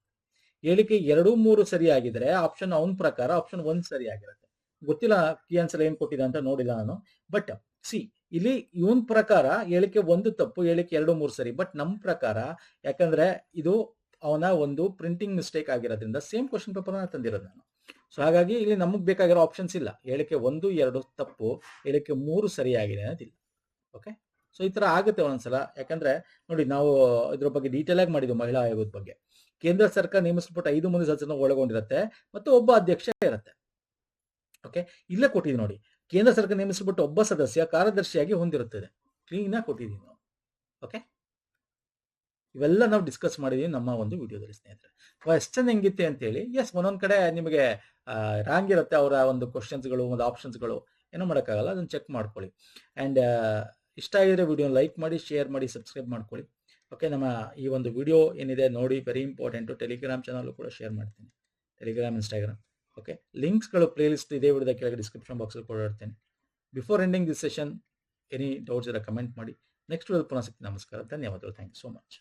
Speaker 1: ಹೇಳಿಕೆ 2, 3 ಸರಿ ಆಗಿದ್ರೆ ಆಪ್ಷನ್ ಅವನ ಪ್ರಕಾರ ಆಪ್ಷನ್ 1 ಸರಿ ಆಗಿರುತ್ತೆ. ಗೊತ್ತಿಲ್ಲ ಕೀ ಆನ್ಸರ್ ಏನ್ ಕೊಟ್ಟಿದ್ದ ಅಂತ ನೋಡಿಲ್ಲ ನಾನು. ಬಟ್ ಸಿ, ಇಲ್ಲಿ ಇವನ್ ಪ್ರಕಾರ ಹೇಳಿಕೆ 1 ತಪ್ಪು, ಹೇಳಿಕೆ 2, 3 ಸರಿ. ಬಟ್ ನಮ್ ಪ್ರಕಾರ, ಯಾಕಂದ್ರೆ ಇದು ಅವನ ಒಂದು ಪ್ರಿಂಟಿಂಗ್ ಮಿಸ್ಟೇಕ್ ಆಗಿರೋದ್ರಿಂದ ಸೇಮ್ ಕ್ವಶನ್ ಪೇಪರ್ ತಂದಿರೋದು ನಾನು. ಸೊ ಹಾಗಾಗಿ ಇಲ್ಲಿ ನಮಗ್ ಬೇಕಾಗಿರೋ ಆಪ್ಷನ್ಸ್ ಇಲ್ಲ. ಹೇಳಿಕೆ 1, 2 ತಪ್ಪು, ಹೇಳಿಕೆ 3 ಸರಿಯಾಗಿದೆ ಅನ್ನೋದಿಲ್ಲ. ಓಕೆ, ಸೊ ಈ ತರ ಆಗುತ್ತೆ ಒಂದೊಂದ್ಸಲ. ಯಾಕಂದ್ರೆ ನೋಡಿ, ನಾವು ಇದ್ರ ಬಗ್ಗೆ ಡೀಟೇಲ್ ಆಗಿ ಮಾಡಿದ್ವಿ ಮಹಿಳಾ ಆಯೋಗದ ಬಗ್ಗೆ. ಕೇಂದ್ರ ಸರ್ಕಾರ ನೇಮಿಸಲ್ಪಟ್ಟ 5 ಮಂದಿ ಸದಸ್ಯರನ್ನು ಒಳಗೊಂಡಿರುತ್ತೆ ಮತ್ತು ಒಬ್ಬ ಅಧ್ಯಕ್ಷ ಇರುತ್ತೆ. ಓಕೆ, ಇಲ್ಲೇ ಕೊಟ್ಟಿದ್ವಿ ನೋಡಿ, ಕೇಂದ್ರ ಸರ್ಕಾರ ನೇಮಿಸಲ್ಪಟ್ಟ ಒಬ್ಬ ಸದಸ್ಯ ಕಾರ್ಯದರ್ಶಿಯಾಗಿ ಹೊಂದಿರುತ್ತದೆ. ಕ್ಲೀನ್ ಆಗಿ ಕೊಟ್ಟಿದ್ದೀವಿ ನಾವು. ಓಕೆ, ಇವೆಲ್ಲ ನಾವು ಡಿಸ್ಕಸ್ ಮಾಡಿದೀವಿ ನಮ್ಮ ಒಂದು ವಿಡಿಯೋದಲ್ಲಿ ಸ್ನೇಹಿತರೆ. ಕ್ವೆಶ್ಚನ್ ಹೆಂಗಿತ್ತೆ ಅಂತ ಹೇಳಿ, ಎಸ್ ಒಂದೊಂದ್ ಕಡೆ ನಿಮಗೆ ರಾಂಗ್ ಇರುತ್ತೆ ಅವರ ಒಂದು ಕ್ವಶನ್ಸ್ಗಳು ಒಂದು ಆಪ್ಷನ್ಸ್ಗಳು, ಏನೋ ಮಾಡೋಕ್ಕಾಗಲ್ಲ, ಅದನ್ನ ಚೆಕ್ ಮಾಡ್ಕೊಳ್ಳಿ. ಅಂಡ್ ಇಷ್ಟ ಆಗಿದ್ರೆ ವಿಡಿಯೋ ಲೈಕ್ ಮಾಡಿ, ಶೇರ್ ಮಾಡಿ, ಸಬ್ಸ್ಕ್ರೈಬ್ ಮಾಡ್ಕೊಳ್ಳಿ. ಓಕೆ, ನಮ್ಮ ಈ ಒಂದು ವಿಡಿಯೋ ಏನಿದೆ ನೋಡಿ, ವೆರಿ ಇಂಪಾರ್ಟೆಂಟು. ಟೆಲಿಗ್ರಾಮ್ ಚಾನಲ್ ಕೂಡ ಶೇರ್ ಮಾಡ್ತೀನಿ, ಟೆಲಿಗ್ರಾಮ್, ಇನ್ಸ್ಟಾಗ್ರಾಮ್. ಓಕೆ, ಲಿಂಕ್ಸ್ಗಳು ಪ್ಲೇ ಲಿಸ್ಟ್ ಇದೇ ವಿಡಿಯೋದ ಕೆಳಗೆ ಡಿಸ್ಕ್ರಿಪ್ಷನ್ ಬಾಕ್ಸಲ್ಲಿ ಕೊಡಿರ್ತೀನಿ. Before ending this session any doubts ಇರೋ ಕಮೆಂಟ್ ಮಾಡಿ. ನೆಕ್ಸ್ಟ್ ವಿಡಿಯೋ ಪುನಃ ಸಿಗ್ತೀನಿ. ನಮಸ್ಕಾರ, ಧನ್ಯವಾದಗಳು. Thank you so much.